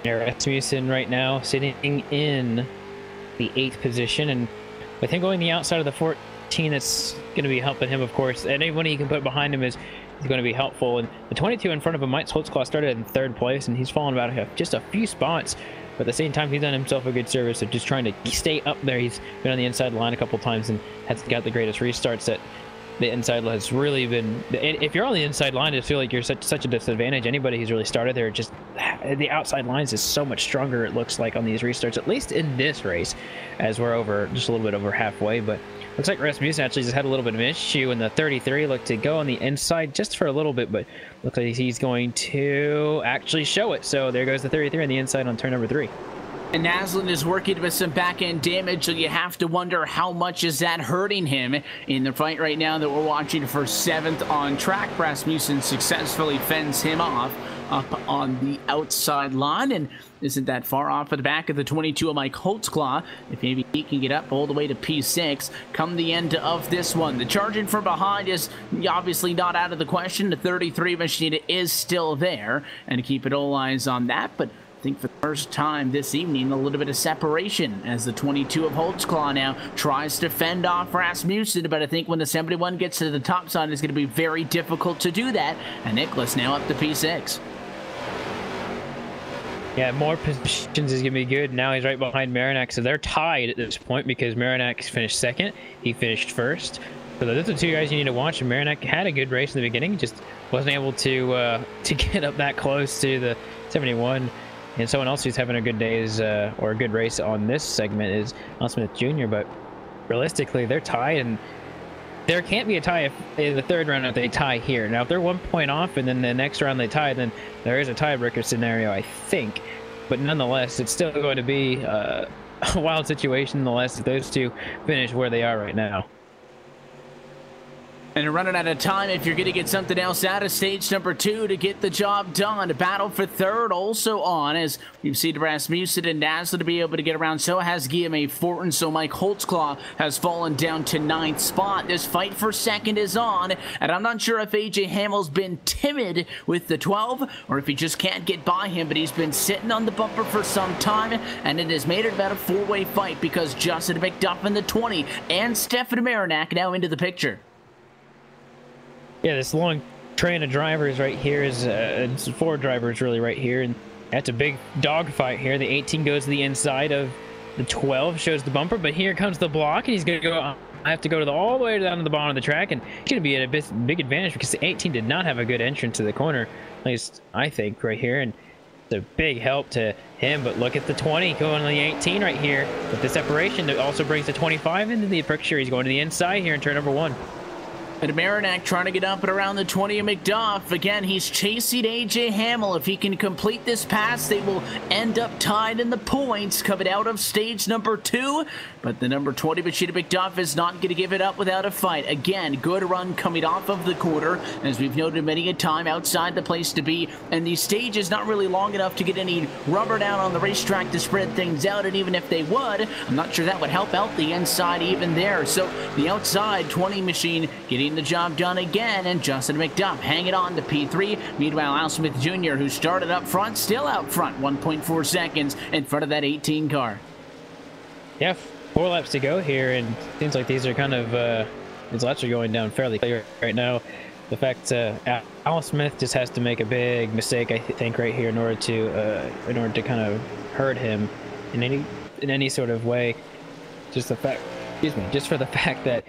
Rasmussen right now sitting in the 8th position, and with him going the outside of the 14, that's going to be helping him, of course. And anyone he can put behind him is going to be helpful. And the 22 in front of him, Mike Holtzclaw, started in 3rd place, and he's fallen about just a few spots. But at the same time, he's done himself a good service of just trying to stay up there. He's been on the inside line a couple times and has got the greatest restarts. That the inside has really been, if you're on the inside line, I feel like you're such a disadvantage. Anybody who's really started there, just the outside lines is so much stronger, it looks like, on these restarts, at least in this race, as we're over just a little bit over halfway. But looks like Rasmussen actually just had a little bit of an issue, and the 33 looked to go on the inside just for a little bit, but looks like he's going to actually show it. So there goes the 33 on the inside on turn number 3. And Naslund is working with some back-end damage, so you have to wonder how much is that hurting him in the fight right now that we're watching for 7th on track. Rasmussen successfully fends him off up on the outside line, and isn't that far off at the back of the 22 of Mike Holtzclaw. If maybe he can get up all the way to P6 come the end of this one. The charging from behind is obviously not out of the question. The 33 machine is still there, and to keep it all eyes on that, but I think for the first time this evening, a little bit of separation as the 22 of Holtzclaw now tries to fend off Rasmussen, but I think when the 71 gets to the top side, it's going to be very difficult to do that. And Nicholas now up to P6. Yeah, more positions is going to be good. Now he's right behind Marinak, so they're tied at this point because Marinak finished second. He finished first. So those are the two guys you need to watch. And Marinak had a good race in the beginning, just wasn't able to get up that close to the 71. And someone else who's having a good day is, or a good race on this segment is Al Smith Jr. But realistically, they're tied, and there can't be a tie if in the third round if they tie here. Now, if they're 1 point off and then the next round they tie, then there is a tiebreaker scenario, I think. But nonetheless, it's still going to be a wild situation unless those two finish where they are right now. And running out of time if you're going to get something else out of stage number 2 to get the job done. A battle for third also on, as you've seen Rasmussen and Dazzler to be able to get around. So has Guillaume Fortin. So Mike Holtzclaw has fallen down to 9th spot. This fight for second is on, and I'm not sure if AJ Hamel's been timid with the 12 or if he just can't get by him, but he's been sitting on the bumper for some time, and it has made it about a 4-way fight because Justin McDuff in the 20 and Stefan Marinak now into the picture. Yeah, this long train of drivers right here is it's 4 drivers really right here, and that's a big dogfight here. The 18 goes to the inside of the 12, shows the bumper, but here comes the block, and he's going to go. I have to go all the way down to the bottom of the track, and he's going to be at a big advantage because the 18 did not have a good entrance to the corner, at least I think right here, and it's a big help to him. But look at the 20 going to the 18 right here with the separation that also brings the 25 into the picture. He's going to the inside here in turn number 1. And Marinak trying to get up and around the 20 of McDuff. Again, he's chasing AJ Hamel. If he can complete this pass, they will end up tied in the points coming out of stage number 2. But the number 20 Machida McDuff is not going to give it up without a fight. Again, good run coming off of the quarter, as we've noted many a time, outside the place to be. And the stage is not really long enough to get any rubber down on the racetrack to spread things out. And even if they would, I'm not sure that would help out the inside even there. So the outside 20 machine getting the job done again, and Justin McDuff hanging on to P3. Meanwhile, Al Smith Jr., who started up front, still out front, 1.4 seconds in front of that 18 car. Yeah, 4 laps to go here, and seems like these are kind of these laps are going down fairly clear right now. The fact Al Smith just has to make a big mistake, I think, right here in order to kind of hurt him in any sort of way. Just the fact, just for the fact that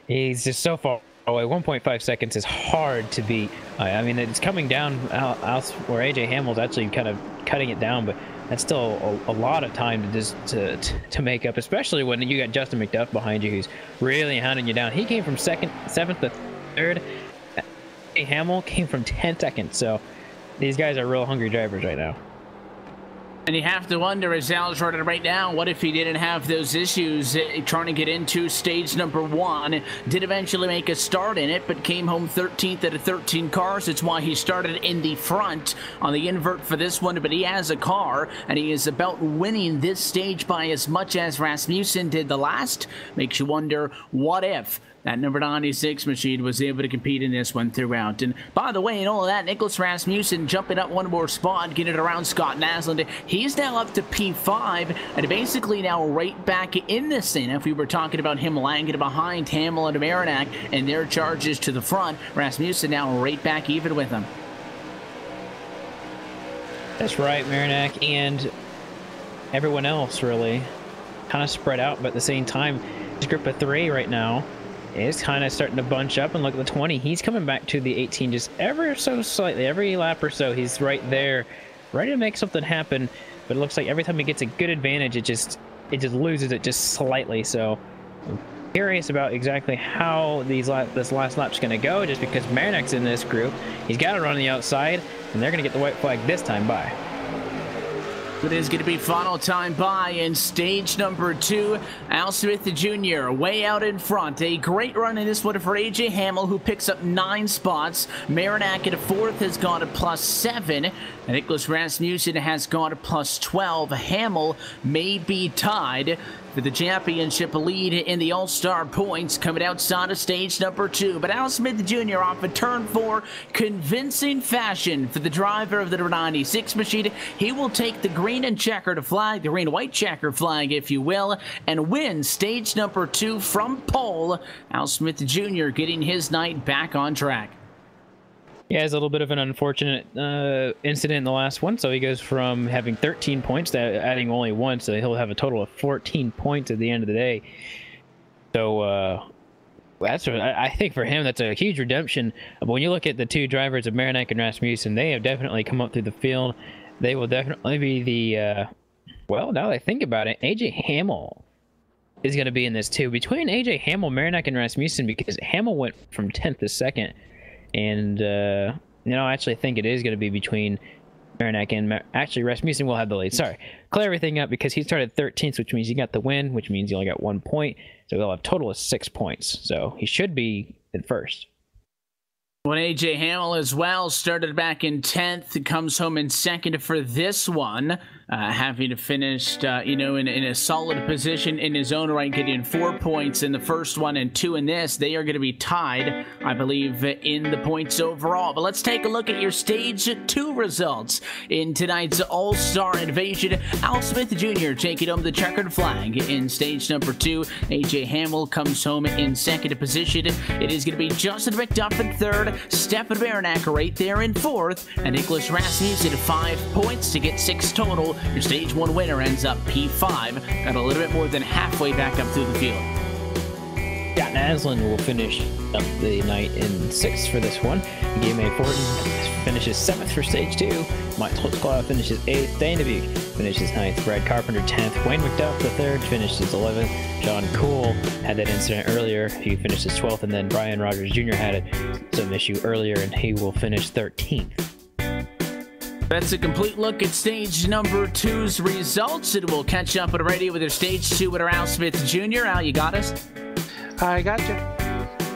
he's just so far away. 1.5 seconds is hard to beat. I mean, it's coming down where AJ Hamel's actually kind of cutting it down, but that's still a lot of time to just to make up, especially when you got Justin McDuff behind you, who's really hounding you down. He came from 7th to 3rd. AJ Hamel came from 10th second. So these guys are real hungry drivers right now. And you have to wonder, as Al's running right now, what if he didn't have those issues trying to get into stage number 1? Did eventually make a start in it, but came home 13th out of 13 cars. It's why he started in the front on the invert for this one, but he has a car, and he is about winning this stage by as much as Rasmussen did the last. Makes you wonder, what if that number 96 machine was able to compete in this one throughout. And by the way, in all of that, Nicholas Rasmussen jumping up one more spot, getting it around Scott Naslund. He's now up to P5 and basically now right back in this thing. If we were talking about him lagging behind Hamel and Marinak and their charges to the front, Rasmussen now right back even with them. That's right, Marinak and everyone else really kind of spread out, but at the same time, this group of 3 right now is kind of starting to bunch up. And look at the 20. He's coming back to the 18 just ever so slightly. Every lap or so, he's right there, ready to make something happen. But it looks like every time he gets a good advantage, it just loses it just slightly. So I'm curious about exactly how this last lap's going to go, just because Marinak's in this group. He's got to run on the outside, and they're going to get the white flag this time by. It is going to be final time by in stage number 2. Al Smith Jr. way out in front. A great run in this one for AJ Hamel, who picks up 9 spots. Marinak at 4th has gone to +7. And Nicholas Rasmussen has gone to +12. Hamel may be tied for the championship lead in the All-Star points coming outside of stage number 2. But Al Smith Jr. off of turn 4, convincing fashion for the driver of the 96 machine. He will take the green and checkered flag, the green-white checker flag, if you will, and win stage number 2 from pole. Al Smith Jr. getting his night back on track. Yeah, it's a little bit of an unfortunate incident in the last one. So he goes from having 13 points to adding only 1, so he'll have a total of 14 points at the end of the day. So I think for him, that's a huge redemption. But when you look at the two drivers of Marinak and Rasmussen, they have definitely come up through the field. They will definitely be the, well, now that I think about it, AJ Hamill is going to be in this too. Between AJ Hamill, Marinak, and Rasmussen, because Hamill went from 10th to 2nd. And, I actually think it is going to be between Marinak and... Actually, Rasmussen will have the lead. Sorry. Clear everything up because he started 13th, which means he got the win, which means he only got 1 point. So he'll have a total of 6 points. So he should be in first. When AJ Hamill as well started back in 10th, comes home in 2nd for this one, having finished, in a solid position in his own right, getting 4 points in the first one and 2 in this. They are going to be tied, I believe, in the points overall. But let's take a look at your Stage 2 results in tonight's All-Star Invasion. Al Smith Jr. taking home the checkered flag in Stage number 2. AJ Hamill comes home in 2nd position. It is going to be Justin McDuff in 3rd. Stefan Marinak right there in 4th, and Nicholas Rasmussen 5 points to get 6 total. Your Stage 1 winner ends up P5, got a little bit more than halfway back up through the field. Scott Naslin will finish up the night in 6th for this one. Guillermo Fortin finishes 7th for Stage 2. Mike Holtzclaw finishes 8th. Dane DeBuke finishes 9th. Brad Carpenter 10th. Wayne McDuff the 3rd finishes 11th. John Cool had that incident earlier. He finishes 12th. And then Brian Rogers Jr. had some issue earlier, and he will finish 13th. That's a complete look at Stage number 2's results, and we'll catch up on radio with our Stage 2 winner, Al Smith Jr. Al, you got us? I got you.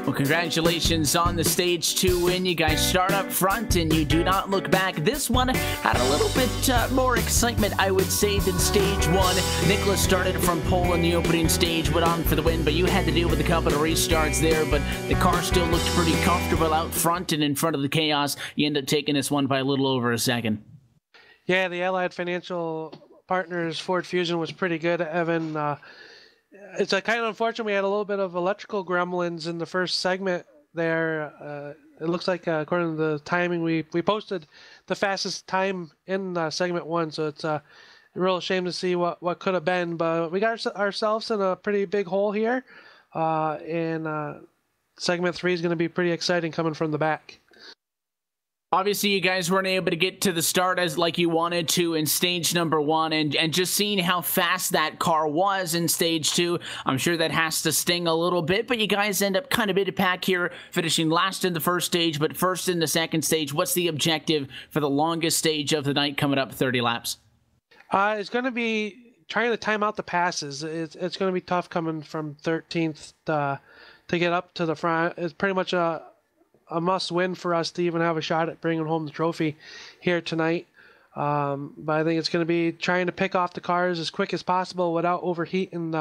Well, congratulations on the Stage 2 win. You guys start up front, and you do not look back. This one had a little bit more excitement, I would say, than Stage 1. Nicholas started from pole in the opening stage, went on for the win, but you had to deal with a couple of restarts there, but the car still looked pretty comfortable out front, and in front of the chaos, you end up taking this one by a little over a second. Yeah, the Allied Financial Partners Ford Fusion was pretty good, Evan. It's kind of unfortunate we had a little bit of electrical gremlins in the first segment there. It looks like, according to the timing, we posted the fastest time in segment 1, so it's a real shame to see what could have been. But we got ourselves in a pretty big hole here, and segment 3 is going to be pretty exciting coming from the back. Obviously, you guys weren't able to get to the start as like you wanted to in Stage number 1, and just seeing how fast that car was in Stage 2, I'm sure that has to sting a little bit, but you guys end up kind of mid-pack here, finishing last in the first stage, but first in the second stage. What's the objective for the longest stage of the night coming up 30 laps? It's going to be trying to time out the passes. It's going to be tough coming from 13th to get up to the front. It's pretty much a must-win for us to even have a shot at bringing home the trophy here tonight. But I think it's going to be trying to pick off the cars as quick as possible without overheating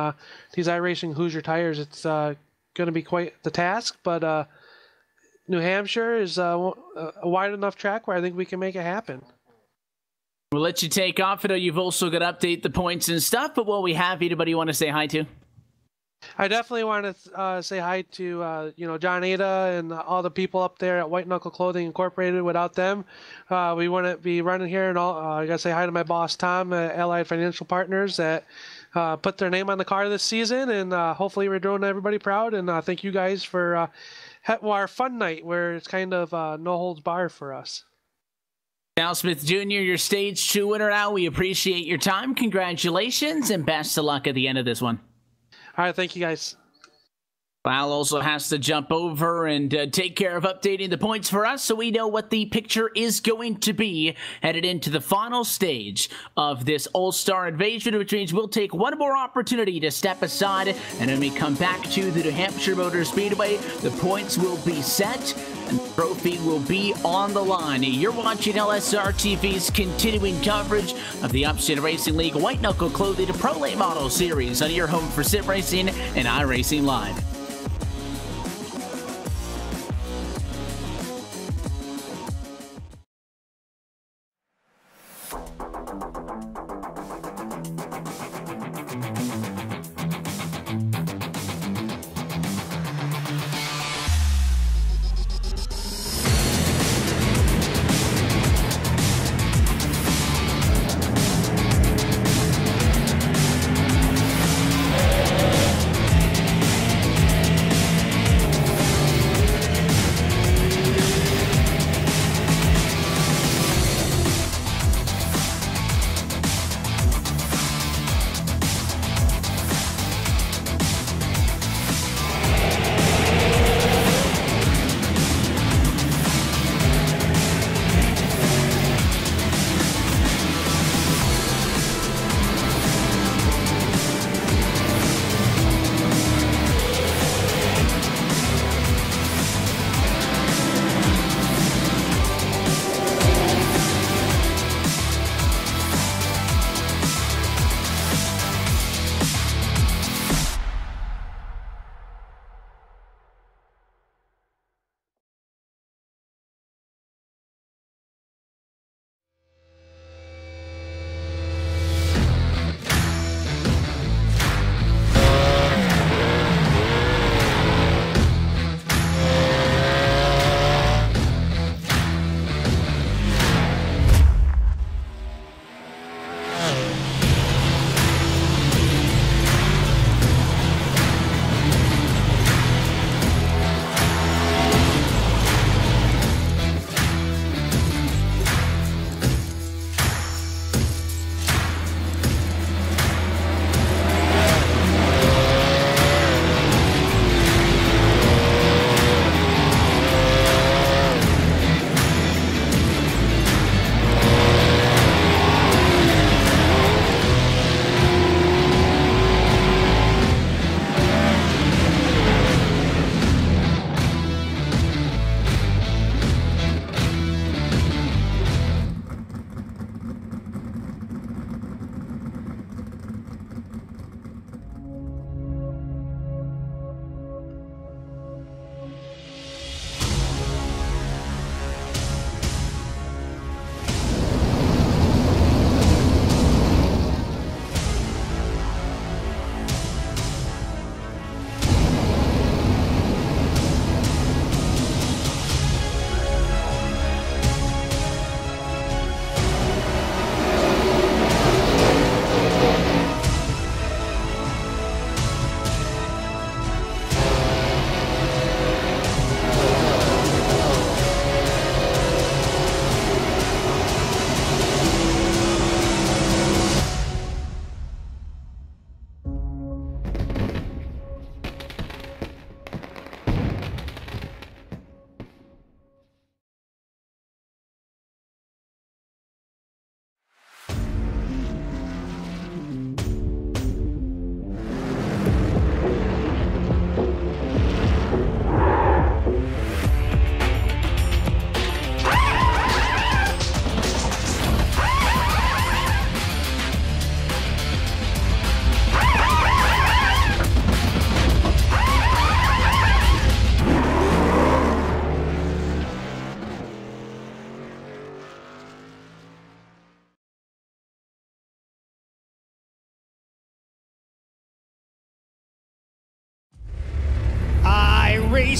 these iRacing Hoosier tires. It's going to be quite the task, but New Hampshire is a wide enough track where I think we can make it happen. We'll let you take off. I know you've also got to update the points and stuff, but while we have you, anybody you want to say hi to? I definitely want to say hi to John Ada and all the people up there at White Knuckle Clothing Incorporated. Without them, we wouldn't be running here. And I got to say hi to my boss Tom at Allied Financial Partners that put their name on the car this season, and hopefully we're doing everybody proud. And thank you guys for our fun night where it's kind of no holds barred for us. Al Smith Jr., your Stage 2 winner. Al, we appreciate your time. Congratulations and best of luck at the end of this one. All right, thank you, guys. Al also has to jump over and take care of updating the points for us so we know what the picture is going to be headed into the final stage of this All-Star Invasion, which means we'll take one more opportunity to step aside, and when we come back to the New Hampshire Motor Speedway, the points will be set and the trophy will be on the line. You're watching LSRTV's continuing coverage of the Upstate Racing League White Knuckle Clothing Pro Late Model Series on your home for Sim Racing and iRacing Live.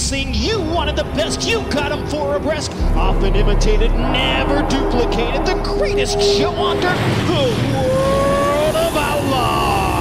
Racing. You wanted the best, you got them for abreast. Often imitated, never duplicated. The greatest show on dirt, the World of Outlaws.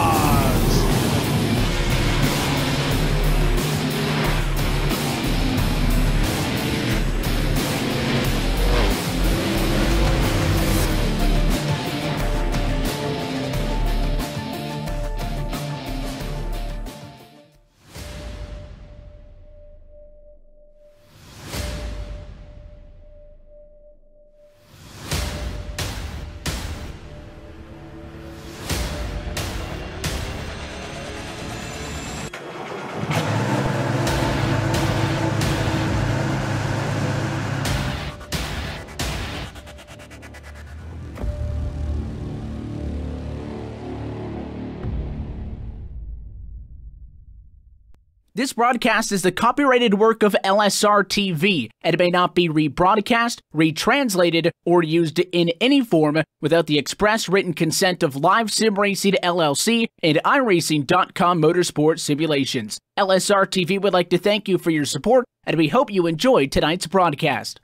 This broadcast is the copyrighted work of LSRTV, and it may not be rebroadcast, retranslated, or used in any form without the express written consent of Live Sim Racing LLC and iRacing.com Motorsport Simulations. LSRTV would like to thank you for your support, and we hope you enjoyed tonight's broadcast.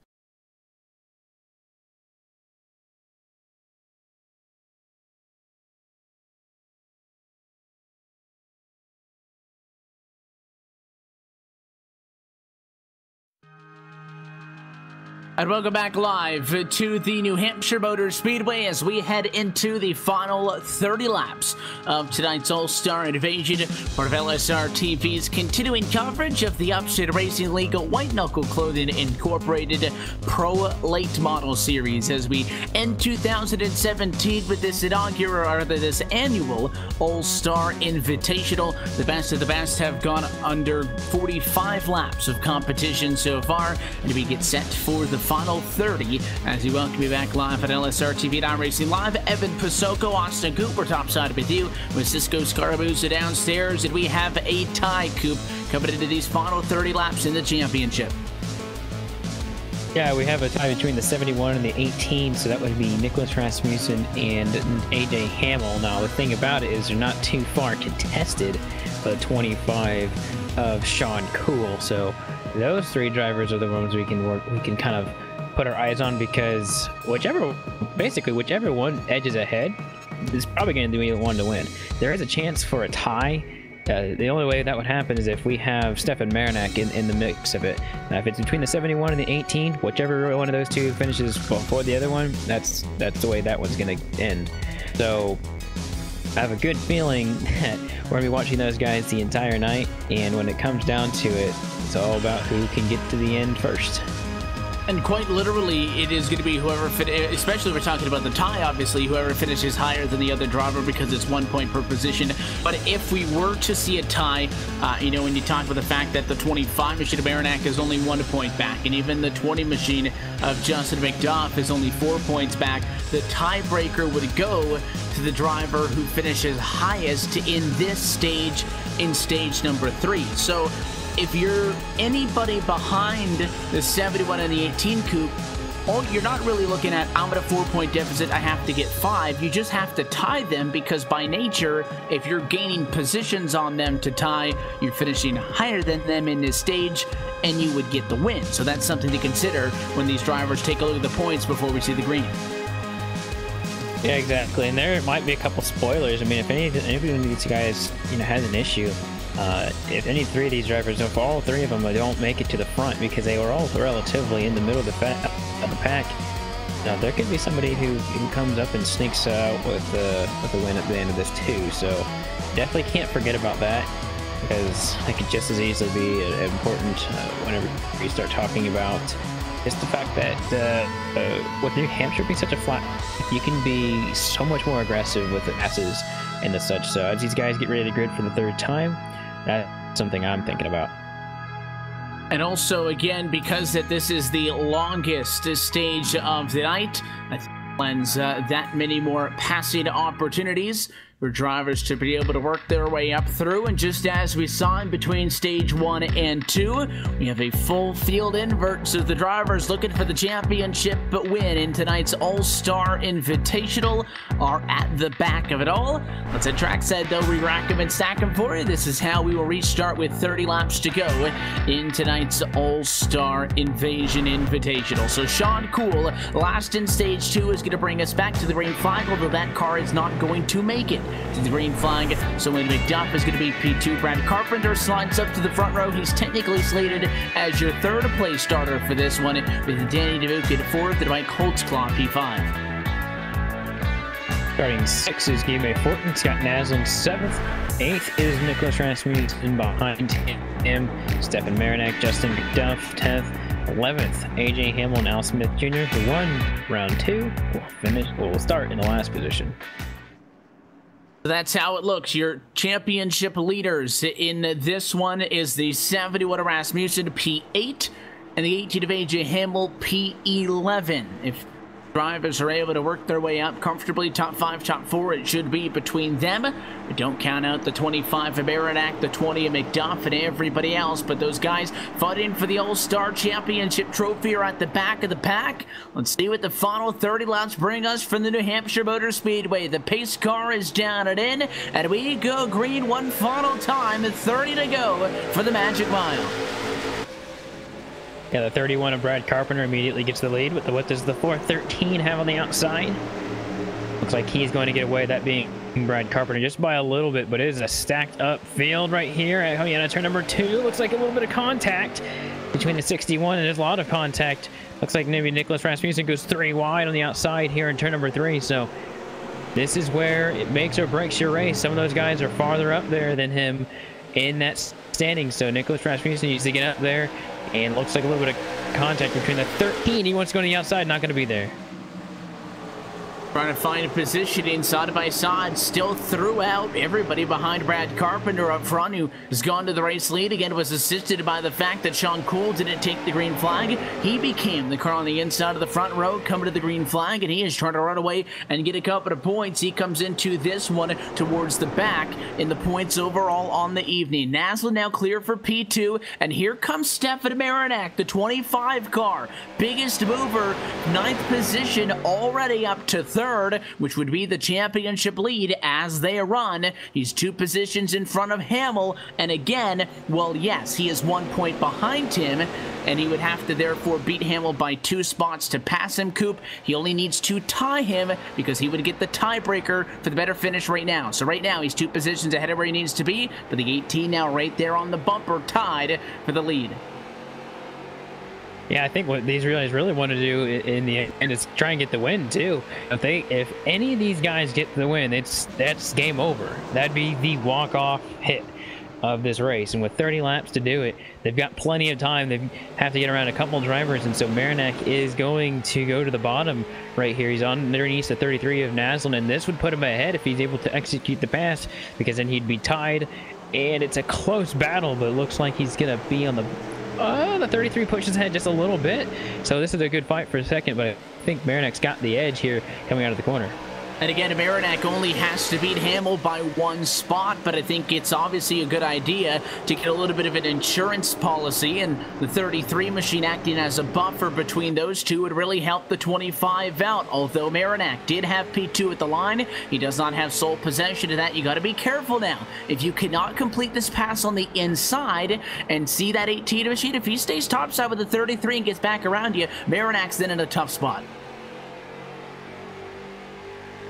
And welcome back live to the New Hampshire Motor Speedway as we head into the final 30 laps of tonight's All-Star Invasion, part of LSRTV's continuing coverage of the Upstate Racing League White Knuckle Clothing Incorporated Pro Late Model Series as we end 2017 with this this annual All-Star Invitational. The best of the best have gone under 45 laps of competition so far, and we get set for the final 30 as we welcome you back live at LSRTV and iRacing Live. Evan Pasoko, Austin Coop, we're topside with you with Cisco Scaramuza downstairs, and we have a tie, Coop, coming into these final 30 laps in the championship. Yeah, we have a tie between the 71 and the 18, so that would be Nicholas Rasmussen and AJ Hamill. Now, the thing about it is they're not too far contested for the 25 of Sean Cool, so those three drivers are the ones we can kind of put our eyes on, because whichever one edges ahead is probably going to be the one to win. There is a chance for a tie. The only way that would happen is if we have Stefan Marinak in the mix of it. Now, if it's between the 71 and the 18, whichever one of those two finishes before the other one, that's the way that one's going to end. So I have a good feeling that we're going to be watching those guys the entire night, and when it comes down to it, it's all about who can get to the end first. And quite literally, it is going to be whoever, especially if we're talking about the tie, obviously, whoever finishes higher than the other driver, because it's 1 point per position. But if we were to see a tie, you know, when you talk about the fact that the 25 machine of Marinak is only 1 point back, and even the 20 machine of Justin McDuff is only 4 points back, the tiebreaker would go to the driver who finishes highest in this stage, in stage number 3. So if you're anybody behind the 71 and the 18 coupe, you're not really looking at, I'm at a 4 point deficit, I have to get 5. You just have to tie them, because by nature, if you're gaining positions on them to tie, you're finishing higher than them in this stage, and you would get the win. So that's something to consider when these drivers take a look at the points before we see the green. Yeah, exactly. And there might be a couple spoilers. I mean, if any of these guys, you know, has an issue, if any three of these drivers, if all three of them don't make it to the front because they were all relatively in the middle of the pack, there could be somebody who comes up and sneaks out with the win at the end of this too. So definitely can't forget about that, because it could just as easily be important whenever you start talking about just the fact that with New Hampshire being such a flat, you can be so much more aggressive with the passes and the such. So as these guys get ready to grid for the 3rd time, that's something I'm thinking about. And also, again, because this is the longest stage of the night, I think lends that many more passing opportunities for drivers to be able to work their way up through. And just as we saw in between stage 1 and 2, we have a full field invert, so the drivers looking for the championship win in tonight's All-Star Invitational are at the back of it all. Let's at trackside though, re-rack them and stack them for you. This is how we will restart with 30 laps to go in tonight's All-Star Invasion Invitational. So Sean Cool, last in stage 2, is going to bring us back to the green flag, although that car is not going to make it to the green flag. So when McDuff is going to be P2. Brad Carpenter slides up to the front row. He's technically slated as your third place starter for this one, with Danny DeVuke at 4th and Mike Holtzclaw P5. Starting 6 is Guillermo Fortin, Scott Naslin 7th. 8th is Nicholas Rasmussen, behind him Stefan Marinak, Justin McDuff 10th. 11th, AJ Hamel and Al Smith Jr., who won round 2, will start in the last position. That's how it looks. Your championship leaders in this one is the 71 of Rasmussen, P8, and the 18 of AJ Hamel, P11. If drivers are able to work their way up comfortably, top 5, top 4, it should be between them. We don't count out the 25 of Aranak, the 20 of McDuff, and everybody else, but those guys fighting for the All-Star Championship trophy are at the back of the pack. Let's see what the final 30 laps bring us from the New Hampshire Motor Speedway. The pace car is down and in, and we go green one final time, 30 to go for the Magic Mile. Yeah, the 31 of Brad Carpenter immediately gets the lead. What does the 413 have on the outside? Looks like he's going to get away, that being Brad Carpenter, just by a little bit, but it is a stacked up field right here. Coming out of turn number 2, looks like a little bit of contact between the 61, and there's a lot of contact. Looks like maybe Nicholas Rasmussen goes 3 wide on the outside here in turn number 3, so this is where it makes or breaks your race. Some of those guys are farther up there than him in that standing, so Nicholas Rasmussen needs to get up there. And looks like a little bit of contact between the 13. He wants to go to the outside, not going to be there. Trying to find a position side by side, still throughout. Everybody behind Brad Carpenter up front, who has gone to the race lead. Again, was assisted by the fact that Sean Cool didn't take the green flag. He became the car on the inside of the front row, coming to the green flag, and he is trying to run away and get a couple of points. He comes into this one towards the back in the points overall on the evening. Naslin now clear for P2, and here comes Stefan Marinak, the 25 car. Biggest mover, 9th position, already up to 3rd, which would be the championship lead as they run. He's 2 positions in front of Hamel, and again, well, yes, he is 1 point behind him, and he would have to therefore beat Hamel by 2 spots to pass him, Coop. He only needs to tie him because he would get the tiebreaker for the better finish right now. So right now, he's 2 positions ahead of where he needs to be, but the 18 now right there on the bumper, tied for the lead. Yeah, I think what these guys really want to do in the end is try and get the win too. If any of these guys get the win, that's game over. That'd be the walk-off hit of this race. And with 30 laps to do it, they've got plenty of time. They have to get around a couple drivers, and so Marinak is going to go to the bottom right here. He's on underneath the 33 of Naslin, and this would put him ahead if he's able to execute the pass, because then he'd be tied. And it's a close battle, but it looks like he's going to be on the 33 pushes ahead just a little bit, so this is a good fight for a second, but I think Marinak's got the edge here coming out of the corner. And again, Marinak only has to beat Hamel by 1 spot, but I think it's obviously a good idea to get a little bit of an insurance policy, and the 33 machine acting as a buffer between those two would really help the 25 out. Although Marinak did have P2 at the line, he does not have sole possession of that. You got to be careful now. If you cannot complete this pass on the inside and see that 18 machine, if he stays topside with the 33 and gets back around you, Marinak's then in a tough spot.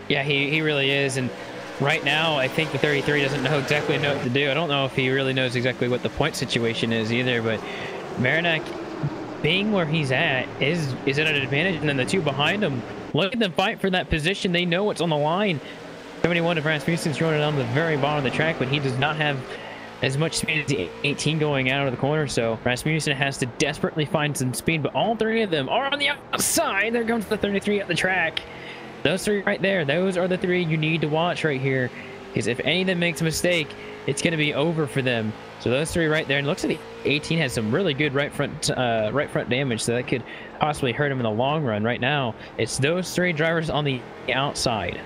Yeah, he really is, and right now I think the 33 doesn't know exactly what to do. I don't know if he really knows exactly what the point situation is either, but Marinak, being where he's at, is at an advantage, and then the 2 behind him, look at them fight for that position. They know what's on the line. 71 of Rasmussen's running on the very bottom of the track, but he does not have as much speed as the 18 going out of the corner, so Rasmussen has to desperately find some speed, but all 3 of them are on the outside. There comes the 33 at the track. Those 3 right there, those are the 3 you need to watch right here, because if any of them makes a mistake, it's going to be over for them. So those 3 right there, and it looks like the 18 has some really good right front damage, so that could possibly hurt him in the long run. Right now, it's those 3 drivers on the outside.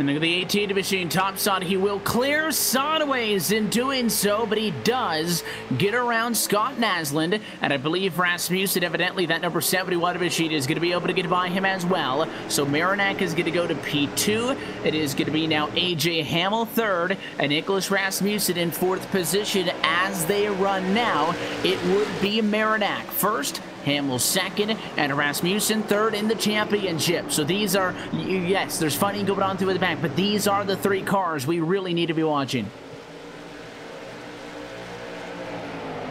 And look at the 18 machine topside. He will clear sideways in doing so, but he does get around Scott Naslund. And I believe Rasmussen, evidently that number 71 machine, is going to be able to get by him as well. So Marinak is going to go to P2. It is going to be now AJ Hamill third and Nicholas Rasmussen in fourth position as they run now. It would be Marinak first, Hamill second, and Rasmussen third in the championship. So these are, yes, there's fighting going on through the back, but these are the three cars we really need to be watching.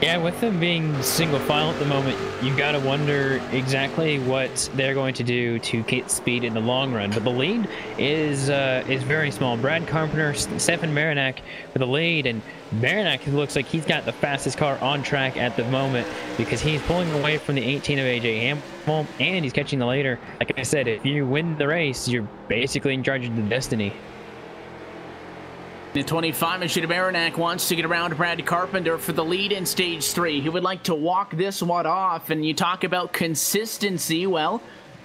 Yeah, with them being single file at the moment, you got to wonder exactly what they're going to do to get speed in the long run. But the lead is very small. Brad Carpenter, Stefan Marinak for the lead, and Marinak looks like he's got the fastest car on track at the moment because he's pulling away from the 18 of AJ Hamill, and he's catching the leader. Like I said, if you win the race, you're basically in charge of the destiny. The 25 machine of Marinak wants to get around Brad Carpenter for the lead in stage 3. He would like to walk this one off, and you talk about consistency. Well,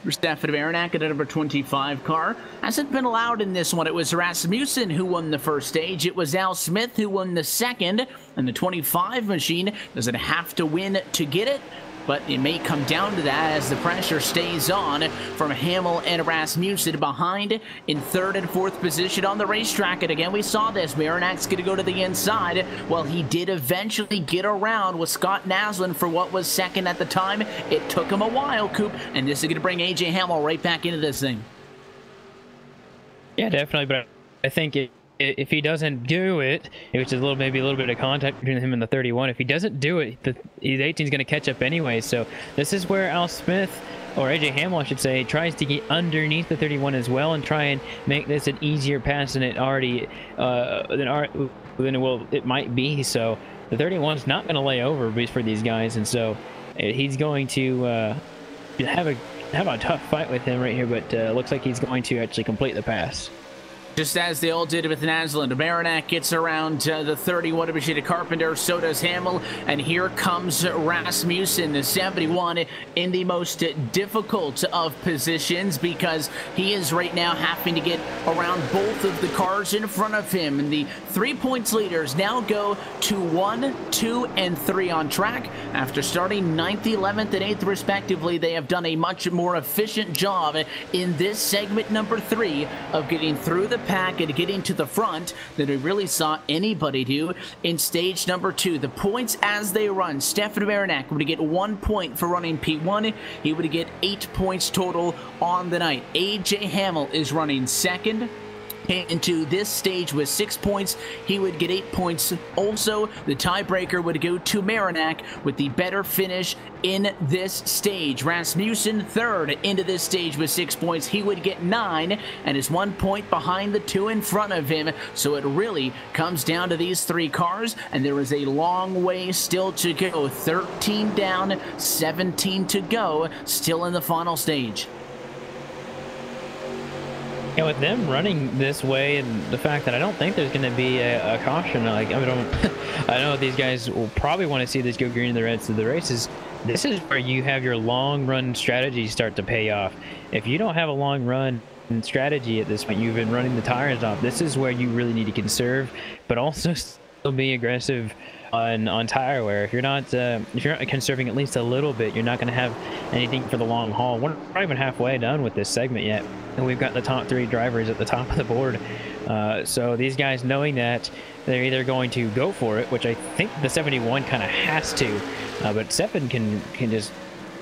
Stefan Marinak at a number 25 car hasn't been allowed in this one. It was Rasmussen who won the first stage. It was Al Smith who won the second, and the 25 machine doesn't have to win to get it. But it may come down to that as the pressure stays on from Hamill and Rasmussen behind in third and fourth position on the racetrack. And again, we saw this. Marinak's going to go to the inside. Well, he did eventually get around with Scott Naslund for what was second at the time. It took him a while, Coop, and this is going to bring AJ Hamill right back into this thing. Yeah, definitely, but I think if he doesn't do it, which is maybe a little bit of contact between him and the 31, if he doesn't do it, the 18 is going to catch up anyway. So this is where Al Smith, or AJ Hamill, I should say, tries to get underneath the 31 as well and try and make this an easier pass than it already it might be. So the 31 is not going to lay over for these guys, and so he's going to have a tough fight with him right here. But looks like he's going to actually complete the pass. Just as they all did with Naslund, Marinak gets around the 31 of Machida Carpenter, so does Hamill, and here comes Rasmussen, the 71, in the most difficult of positions because he is right now having to get around both of the cars in front of him, and the 3 points leaders now go to 1, 2, and 3 on track. After starting 9th, 11th, and 8th respectively, they have done a much more efficient job in this segment number 3 of getting through the pack and getting to the front than we really saw anybody do in stage number 2. The points as they run, Stefan Marinak would get 1 point for running P1. He would get 8 points total on the night. AJ Hamill is running second into this stage with 6 points. He would get 8 points. Also, the tiebreaker would go to Marinak with the better finish in this stage. Rasmussen third into this stage with 6 points. He would get 9 and is 1 point behind the 2 in front of him. So it really comes down to these 3 cars, and there is a long way still to go. 13 down, 17 to go, still in the final stage. Yeah, with them running this way and the fact that I don't think there's going to be a caution, like I know these guys will probably want to see this go green in the rest of the races. This is where you have your long run strategy start to pay off. If you don't have a long run strategy at this point, you've been running the tires off. This is where you really need to conserve, but also still be aggressive on tire wear. If you're not conserving at least a little bit, you're not going to have anything for the long haul. We're not even halfway done with this segment yet, and we've got the top 3 drivers at the top of the board. So these guys, knowing that, they're either going to go for it, which I think the 71 kind of has to, but Stefan can just,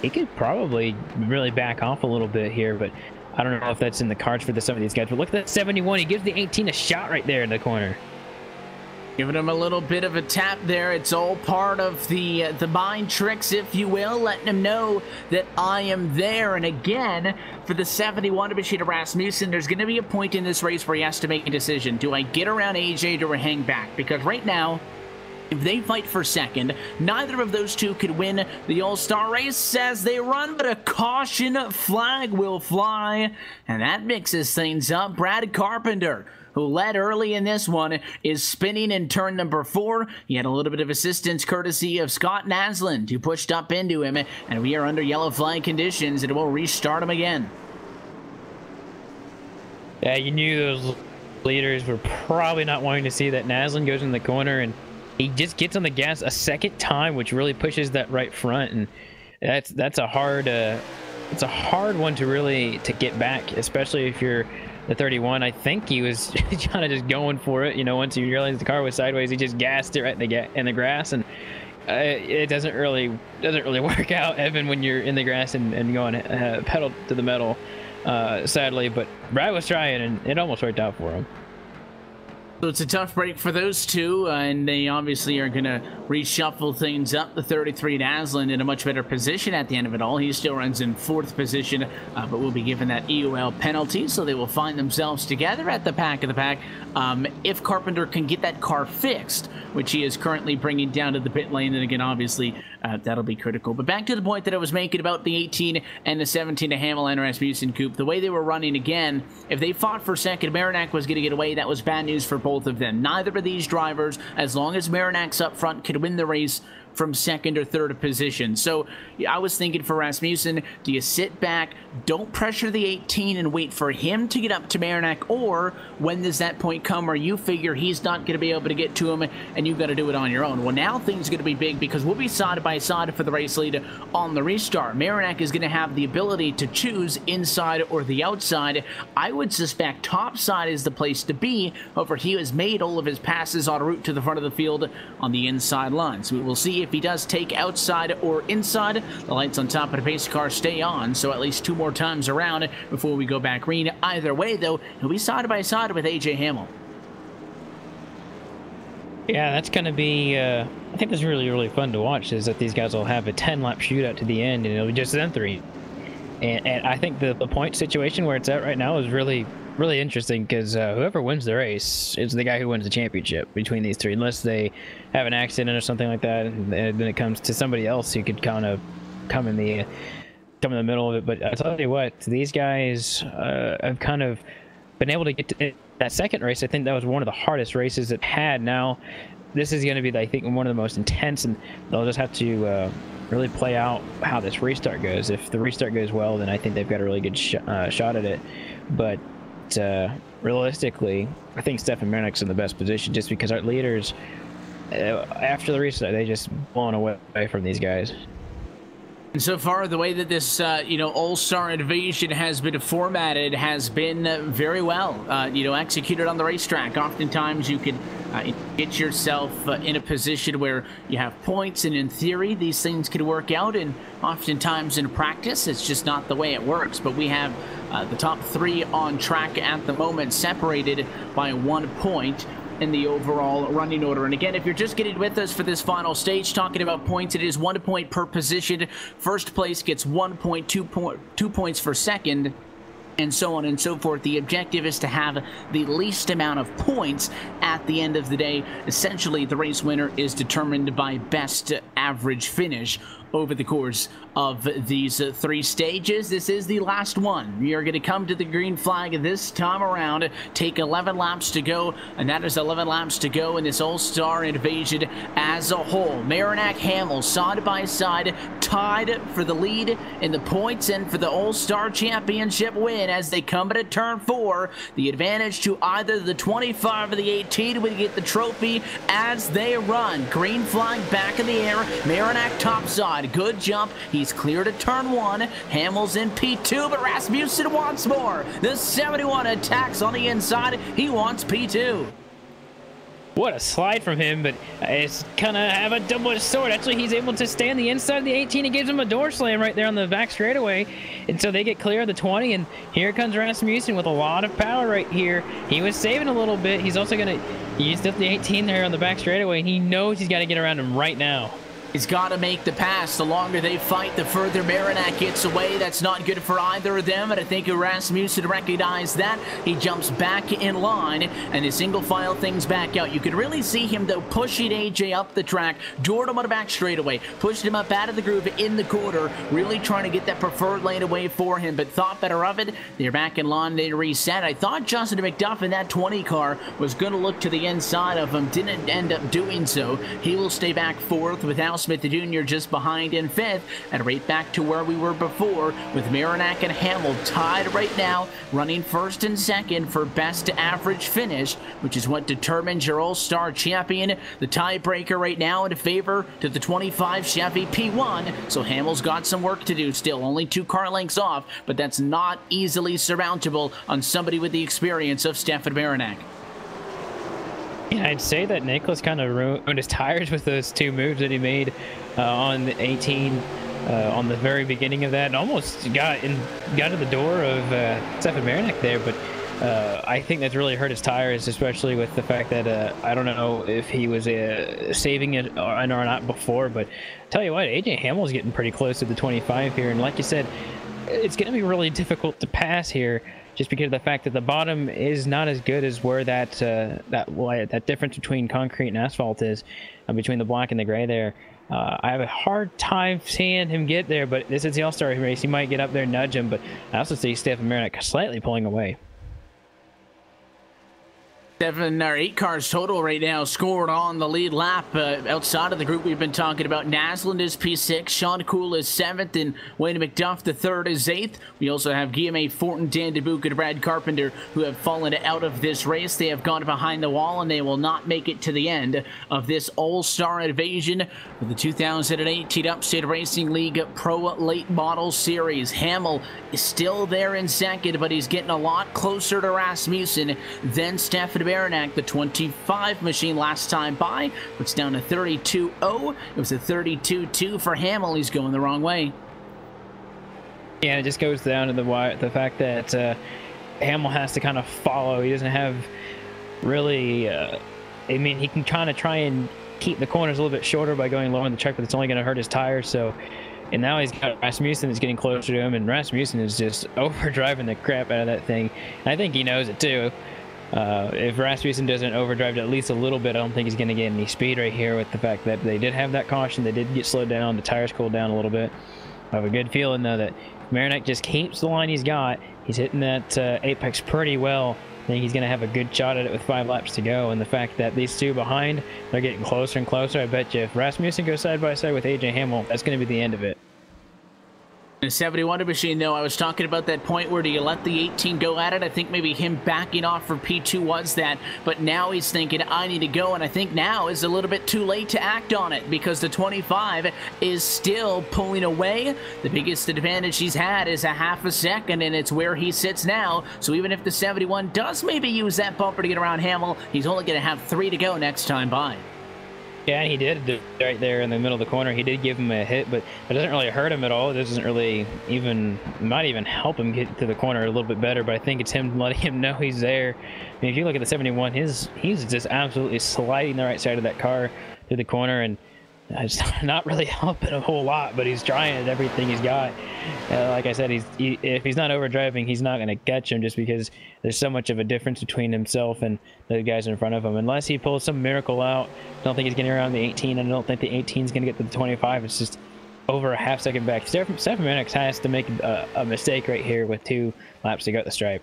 he could probably really back off a little bit here, but I don't know if that's in the cards for some of these guys. But look at that 71. He gives the 18 a shot right there in the corner. Giving him a little bit of a tap there. It's all part of the mind tricks, if you will, letting him know that I am there. And again, for the 71 to Machida Rasmussen, there's going to be a point in this race where he has to make a decision. Do I get around AJ or hang back? Because right now, if they fight for second, neither of those two could win the All-Star race as they run, but a caution flag will fly, and that mixes things up. Brad Carpenter, who led early in this one, is spinning in turn number 4. He had a little bit of assistance courtesy of Scott Naslund, who pushed up into him, and we are under yellow flag conditions, and it will restart him again. Yeah, you knew those leaders were probably not wanting to see that Naslin goes in the corner, and he just gets on the gas a second time, which really pushes that right front, and that's a hard it's a hard one to get back, especially if you're the 31. I think he was kind of just going for it, you know. Once he realized the car was sideways, he just gassed it right in the grass, and it doesn't really work out, Evan, when you're in the grass and going pedal to the metal, sadly. But Brad was trying, and it almost worked out for him. So it's a tough break for those two, and they obviously are going to reshuffle things up. The 33 Naslin in a much better position at the end of it all. He still runs in 4th position, but will be given that EOL penalty, so they will find themselves together at the back of the pack. If Carpenter can get that car fixed, which he is currently bringing down to the pit lane, and again, obviously, that'll be critical. But back to the point that I was making about the 18 and the 17 to Hamill and Rasmussen Coupe, the way they were running again, if they fought for second, Marinac was going to get away. That was bad news for both of them. Neither of these drivers, as long as Marinac's up front, could win the race from 2nd or 3rd position. So I was thinking for Rasmussen, do you sit back, don't pressure the 18 and wait for him to get up to Marinac, or when does that point come where you figure he's not going to be able to get to him and you've got to do it on your own? Well, now things are going to be big because we'll be side by side for the race lead on the restart. Marinac is going to have the ability to choose inside or the outside. I would suspect top side is the place to be. However, he has made all of his passes en route to the front of the field on the inside line. So we will see if he does take outside or inside. The lights on top of the pace car stay on, so at least 2 more times around before we go back green. Either way, though, he'll be side by side with AJ Hamill. Yeah, that's going to be, I think that's really fun to watch, is that these guys will have a 10-lap shootout to the end, and it'll be just them 3. And I think the point situation where it's at right now is really interesting, because whoever wins the race is the guy who wins the championship between these 3, unless they have an accident or something like that, and then it comes to somebody else who could kind of come in the middle of it. But I tell you what, these guys have kind of been able to get to that second race. I think that was one of the hardest races it had. Now this is going to be, I think, one of the most intense, and they'll just have to really play out how this restart goes. If the restart goes well, then I think they've got a really good shot at it. But realistically, I think Stefan Marinac's in the best position, just because our leaders, after the restart, they just blown away from these guys. And so far, the way that this, All-Star Invasion has been formatted has been very well, executed on the racetrack. Oftentimes, you can get yourself in a position where you have points, and in theory, these things could work out, and oftentimes in practice, it's just not the way it works. But we have the top 3 on track at the moment, separated by 1 point in the overall running order. And again, if you're just getting with us for this final stage, talking about points, it is 1 point per position. First place gets 1 point, 2 points for second, and so on and so forth. The objective is to have the least amount of points at the end of the day. Essentially, the race winner is determined by best average finish over the course of these 3 stages. This is the last one. We are going to come to the green flag this time around. Take 11 laps to go, and that is 11 laps to go in this All-Star Invasion as a whole. Marinac, Hamill, side by side, tied for the lead in the points and for the All-Star Championship win as they come into turn 4. The advantage to either the 25 or the 18 would get the trophy as they run. Green flag back in the air. Marinac topside. Good jump. He's cleared at turn 1. Hamill's in P2, but Rasmussen wants more. The 71 attacks on the inside. He wants P2. What a slide from him, but it's kind of have a double-edged sword. Actually, he's able to stay on the inside of the 18. It gives him a door slam right there on the back straightaway. And so they get clear of the 20, and here comes Rasmussen with a lot of power right here. He was saving a little bit. He's also going to use the 18 there on the back straightaway. He knows he's got to get around him right now. He's got to make the pass. The longer they fight, the further Marinac gets away. That's not good for either of them, and I think Rasmussen recognized that. He jumps back in line, and the single file things back out. You could really see him, though, pushing AJ up the track, Jordan on the back straightaway, pushed him up out of the groove in the quarter, really trying to get that preferred lane away for him, but thought better of it. They're back in line. They reset. I thought Justin McDuff in that 20 car was going to look to the inside of him. Didn't end up doing so. He will stay back 4th with House Smith Jr. just behind in 5th, and right back to where we were before, with Marinak and Hamill tied right now, running 1st and 2nd for best average finish, which is what determines your All-Star champion. The tiebreaker right now in favor to the 25 Chevy P1, so Hamill's got some work to do still, only 2 car lengths off, but that's not easily surmountable on somebody with the experience of Stefan Marinak. Yeah, I'd say that Nicholas kind of ruined his tires with those 2 moves that he made on the 18 on the very beginning of that, and almost got to the door of Stefan Marinak there, but I think that's really hurt his tires, especially with the fact that I don't know if he was saving it or not before, but tell you what, AJ Hamill's getting pretty close to the 25 here, and like you said, it's going to be really difficult to pass here, just because of the fact that the bottom is not as good as where that difference between concrete and asphalt is, between the black and the gray there. I have a hard time seeing him get there, but this is the All-Star race. He might get up there and nudge him, but I also see Stefan Marinak slightly pulling away. 8 cars total right now scored on the lead lap. Outside of the group we've been talking about, Naslund is P6, Sean Cool is 7th, and Wayne McDuff the 3rd is 8th. We also have Guillaume Fortin, Dan DeBuc, and Brad Carpenter, who have fallen out of this race. They have gone behind the wall, and they will not make it to the end of this All-Star Invasion for the 2018 Upstate Racing League Pro Late Model Series. Hamill is still there in 2nd, but he's getting a lot closer to Rasmussen than Stefan Marinak, the 25 machine last time by. It's down to 32.0. It was a 32.2 for Hamill. He's going the wrong way. Yeah, it just goes down to the fact that Hamill has to kind of follow. He doesn't have really... I mean, he can kind of try and keep the corners a little bit shorter by going low on the track, but it's only going to hurt his tires. So, and now he's got Rasmussen that's getting closer to him, and Rasmussen is just overdriving the crap out of that thing. And I think he knows it too. If Rasmussen doesn't overdrive at least a little bit, I don't think he's going to get any speed right here, with the fact that they did have that caution. They did get slowed down. The tires cooled down a little bit. I have a good feeling, though, that Marinak just keeps the line he's got. He's hitting that apex pretty well. I think he's going to have a good shot at it with 5 laps to go. And the fact that these 2 behind, they're getting closer and closer. I bet you if Rasmussen goes side by side with AJ Hamill, that's going to be the end of it. The 71 machine, though, I was talking about that point where do you let the 18 go at it? I think maybe him backing off for P2 was that, but now he's thinking, I need to go, and I think now is a little bit too late to act on it because the 25 is still pulling away. The biggest advantage he's had is a half a second, and it's where he sits now, so even if the 71 does maybe use that bumper to get around Hamill, he's only going to have 3 to go next time by. Yeah, he did right there in the middle of the corner. He did give him a hit, but it doesn't really hurt him at all. It doesn't really might even help him get to the corner a little bit better, but I think it's him letting him know he's there. I mean, if you look at the 71, he's just absolutely sliding the right side of that car through the corner, and it's not really helping a whole lot, but he's trying at everything he's got. Like I said, if he's not overdriving, he's not going to catch him, just because there's so much of a difference between himself and the guys in front of him. Unless he pulls some miracle out, I don't think he's getting around the 18, and I don't think the 18 is going to get to the 25. It's just over a half second back. Stefan Marinak has to make a mistake right here with 2 laps to go at the stripe.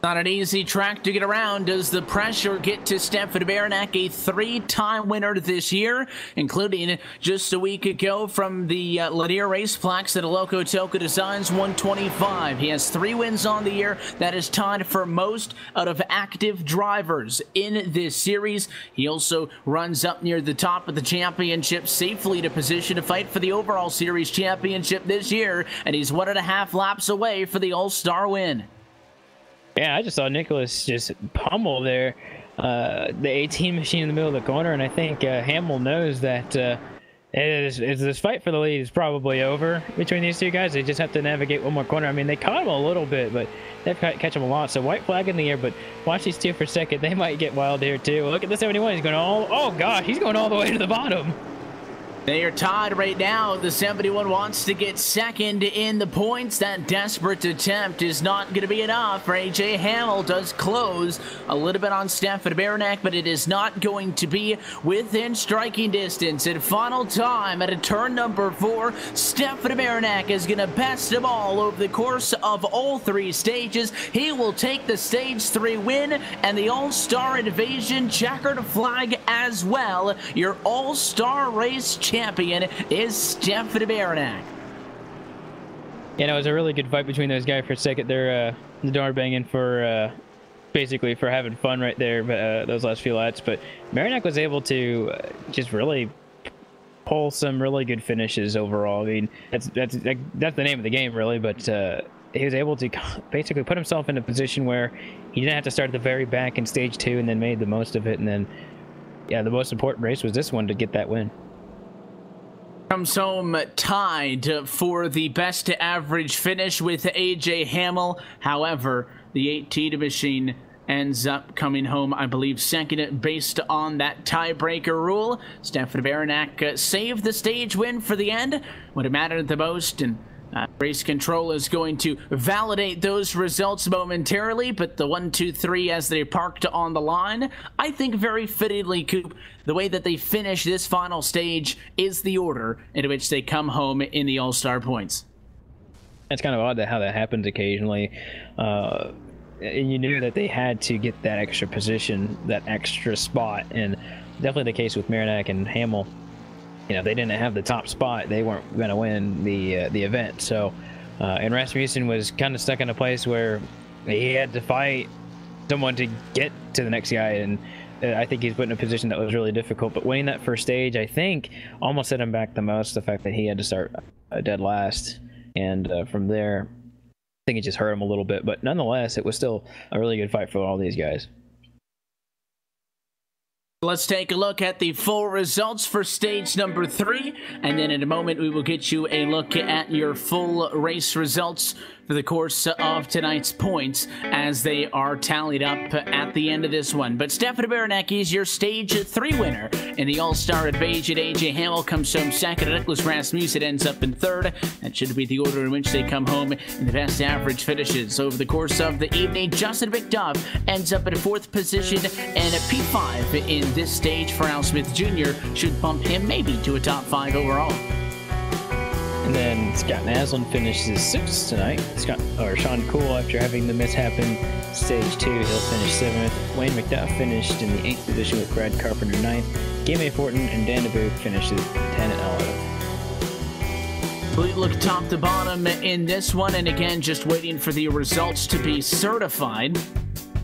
Not an easy track to get around. Does the pressure get to Stefan Marinak, a 3-time winner this year, including just a week ago from the Lanier Race Plaques at Loco Toca Designs 125. He has 3 wins on the year. That is tied for most out of active drivers in this series. He also runs up near the top of the championship safely to position to fight for the overall series championship this year, and he's 1.5 laps away for the All-Star win. Yeah, I just saw Nicholas just pummel there, the 18 machine in the middle of the corner, and I think Hamill knows that this fight for the lead is probably over between these 2 guys. They just have to navigate one more corner. I mean, they caught him a little bit, but they've catch him a lot. So white flag in the air, but watch these 2 for a second. They might get wild here too. Look at the 71. He's going oh gosh, he's going all the way to the bottom. They are tied right now. The 71 wants to get second in the points. That desperate attempt is not going to be enough. For AJ Hamill does close a little bit on Stefan Marinak, but it is not going to be within striking distance. At final time, at a turn number 4, Stefan Marinak is going to best them all over the course of all 3 stages. He will take the Stage 3 win and the All-Star Invasion checkered flag as well. Your All-Star Race champion is Stefan Baranek. Yeah, no, it was a really good fight between those guys for a second. They're the door banging for basically for having fun right there, but those last few laps. But Baranek was able to just really pull some really good finishes overall. I mean, that's the name of the game, really. But he was able to basically put himself in a position where he didn't have to start at the very back in stage 2, and then made the most of it. And then, yeah, the most important race was this one to get that win. Comes home tied for the best average finish with AJ Hamel. However, the 18 machine ends up coming home, I believe, second based on that tiebreaker rule. Stefan Baranek saved the stage win for the end when it mattered the most, and race control is going to validate those results momentarily, but the 1, 2, 3 as they parked on the line, I think very fittingly, Coop, the way that they finish this final stage is the order in which they come home in the All-Star points. It's kind of odd how that happens occasionally. And you knew that they had to get that extra position, that extra spot, and definitely the case with Baranek and Hamel. You know, they didn't have the top spot, they weren't going to win the event. So, and Rasmussen was kind of stuck in a place where he had to fight someone to get to the next guy, and I think he's put in a position that was really difficult. But winning that first stage, I think, almost set him back the most. The fact that he had to start dead last, and from there, I think it just hurt him a little bit. But nonetheless, it was still a really good fight for all these guys. Let's take a look at the full results for stage number 3, and then in a moment we will get you a look at your full race results for the course of tonight's points as they are tallied up at the end of this one. But Stefan Baranek is your stage 3 winner in the All-Star Invasion. AJ Hamel comes home second, and Nicholas Rasmussen ends up in third. That should be the order in which they come home in the best average finishes. Over the course of the evening, Justin McDuff ends up in 4th position, and a P5 in this stage for Al Smith Jr. should bump him maybe to a top 5 overall. And then Scott Naslund finishes 6th tonight. Sean Cool, after having the mishap in stage 2, he'll finish 7th. Wayne McDuff finished in the 8th position with Brad Carpenter 9th. Game Fortin and Dan DeBook finishes 10 and 11th. We look top to bottom in this one, and again, just waiting for the results to be certified.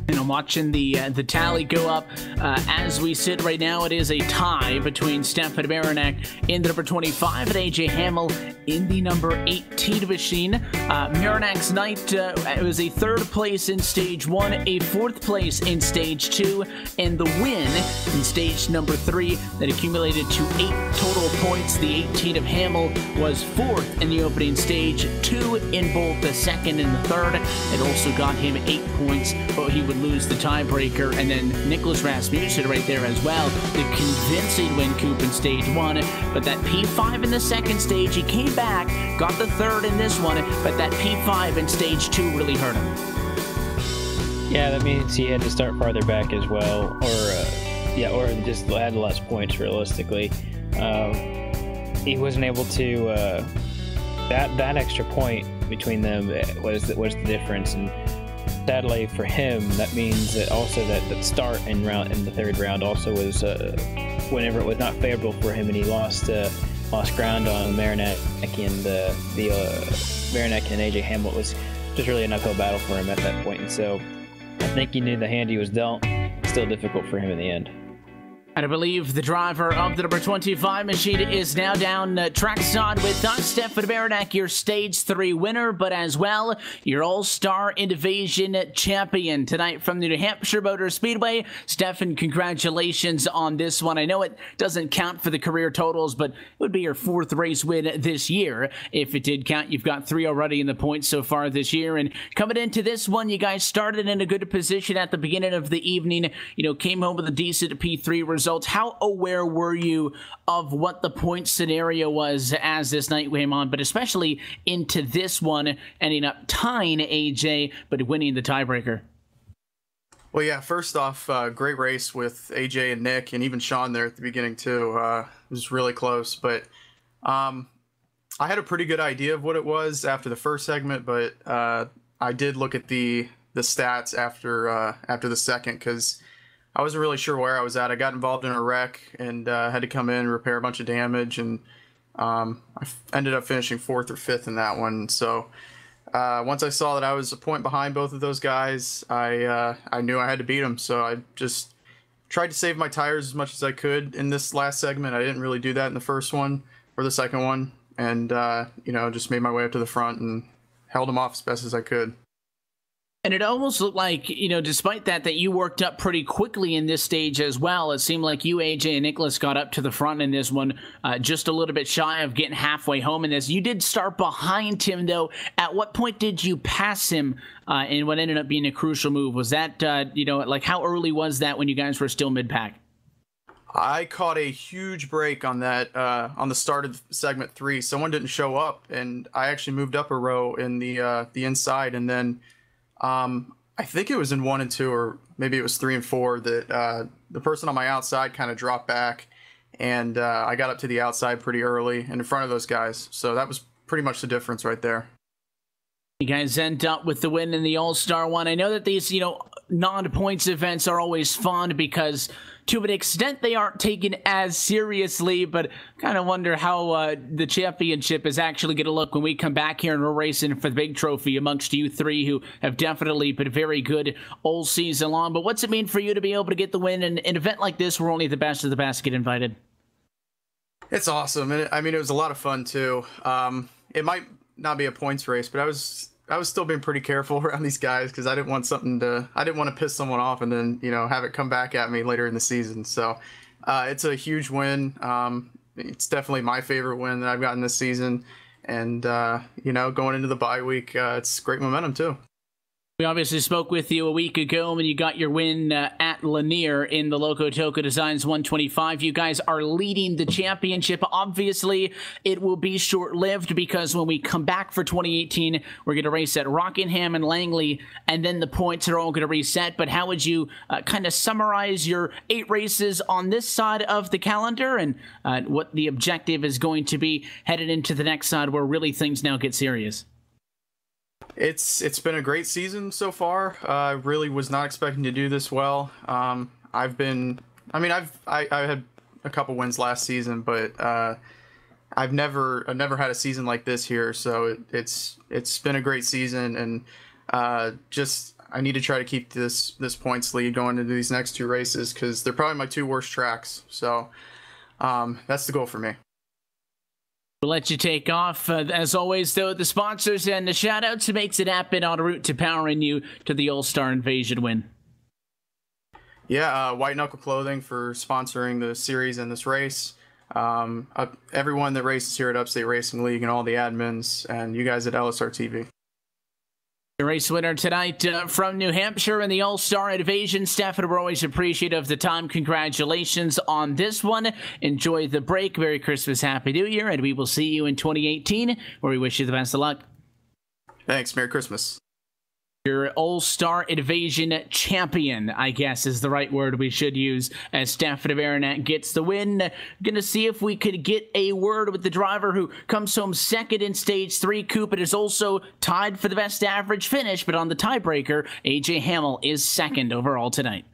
And I'm watching the tally go up as we sit right now. It is a tie between Stefan Baranek in the number 25 and AJ Hamel in the number 18 machine. Baranek's night, it was a 3rd place in stage 1, a 4th place in stage 2, and the win in stage number 3 that accumulated to 8 total points. The 18 of Hamel was 4th in the opening stage, 2 in both the 2nd and the 3rd. It also got him 8 points, but he would lose the tiebreaker. And then Nicholas Rasmussen right there as well, the convincing win, Coop, in stage 1, but that P5 in the 2nd stage, he came back, got the 3rd in this one, but that P5 in stage 2 really hurt him. Yeah, that means he had to start farther back as well, or just had less points realistically. He wasn't able to, that extra point between them was the difference, and sadly for him, that means that also that the start in the 3rd round also was whenever it was not favorable for him, and he lost ground on Baranek, and Baranek and AJ Hamel. It was just really an uphill battle for him at that point, and so I think he knew the hand he was dealt. Still difficult for him in the end. And I believe the driver of the number 25 machine is now down trackside with us. Stefan Baranek, your stage 3 winner, but as well, your All-Star Invasion champion tonight from the New Hampshire Motor Speedway. Stefan, congratulations on this one. I know it doesn't count for the career totals, but it would be your 4th race win this year. If it did count, you've got 3 already in the points so far this year. And coming into this one, you guys started in a good position at the beginning of the evening. You know, came home with a decent P3 result. How aware were you of what the point scenario was as this night came on, but especially into this one, ending up tying AJ, but winning the tiebreaker? Well, yeah, first off, great race with AJ and Nick, and even Sean there at the beginning, too. It was really close, but I had a pretty good idea of what it was after the first segment, but I did look at the stats after the second, because I wasn't really sure where I was at. I got involved in a wreck and had to come in and repair a bunch of damage, and ended up finishing 4th or 5th in that one. So once I saw that I was a point behind both of those guys, I knew I had to beat them. So I just tried to save my tires as much as I could in this last segment. I didn't really do that in the first one or the second one, and you know, just made my way up to the front and held them off as best as I could. And it almost looked like, you know, despite that you worked up pretty quickly in this stage as well. It seemed like you, AJ, and Nicholas got up to the front in this one, just a little bit shy of getting halfway home in this. You did start behind him, though. At what point did you pass him in what ended up being a crucial move? Was that, you know, like how early was that when you guys were still mid-pack? I caught a huge break on that on the start of segment 3. Someone didn't show up, and I actually moved up a row in the inside, and then I think it was in 1 and 2, or maybe it was 3 and 4, that the person on my outside kind of dropped back, and I got up to the outside pretty early and in front of those guys. So that was pretty much the difference right there. You guys end up with the win in the All-Star one. I know that these, you know, non-points events are always fun because to an extent they aren't taken as seriously, but kind of wonder how the championship is actually going to look when we come back here and we're racing for the big trophy amongst you three who have definitely been very good all season long. But what's it mean for you to be able to get the win in an event like this where only the best of the best get invited? It's awesome. And I mean, it was a lot of fun too. It might not be a points race, but I was still being pretty careful around these guys because I didn't want to piss someone off and then, you know, have it come back at me later in the season. So it's a huge win. It's definitely my favorite win that I've gotten this season. And, you know, going into the bye week, it's great momentum too. We obviously spoke with you a week ago when you got your win at Lanier in the Loco Toco Designs 125. You guys are leading the championship. Obviously, it will be short-lived because when we come back for 2018, we're going to race at Rockingham and Langley, and then the points are all going to reset. But how would you kind of summarize your 8 races on this side of the calendar and what the objective is going to be headed into the next side where really things now get serious? It's been a great season so far. I really was not expecting to do this well. I had a couple wins last season, but I've never had a season like this here. So it's been a great season, and I need to try to keep this points lead going into these next 2 races because they're probably my 2 worst tracks. So that's the goal for me. We'll let you take off. As always, though, the sponsors and the shout-outs makes it happen en route to powering you to the All-Star Invasion win. Yeah, White Knuckle Clothing for sponsoring the series and this race. Everyone that races here at Upstate Racing League and all the admins, and you guys at LSRTV. The race winner tonight from New Hampshire in the All-Star Invasion. Stefan, we're always appreciative of the time. Congratulations on this one. Enjoy the break. Merry Christmas, Happy New Year, and we will see you in 2018, where we wish you the best of luck. Thanks. Merry Christmas. Your All-Star Invasion champion, I guess is the right word we should use, as Stefan Marinette gets the win. Gonna see if we could get a word with the driver who comes home second in Stage 3. Coop, it is also tied for the best average finish, but on the tiebreaker, AJ Hamill is second overall tonight.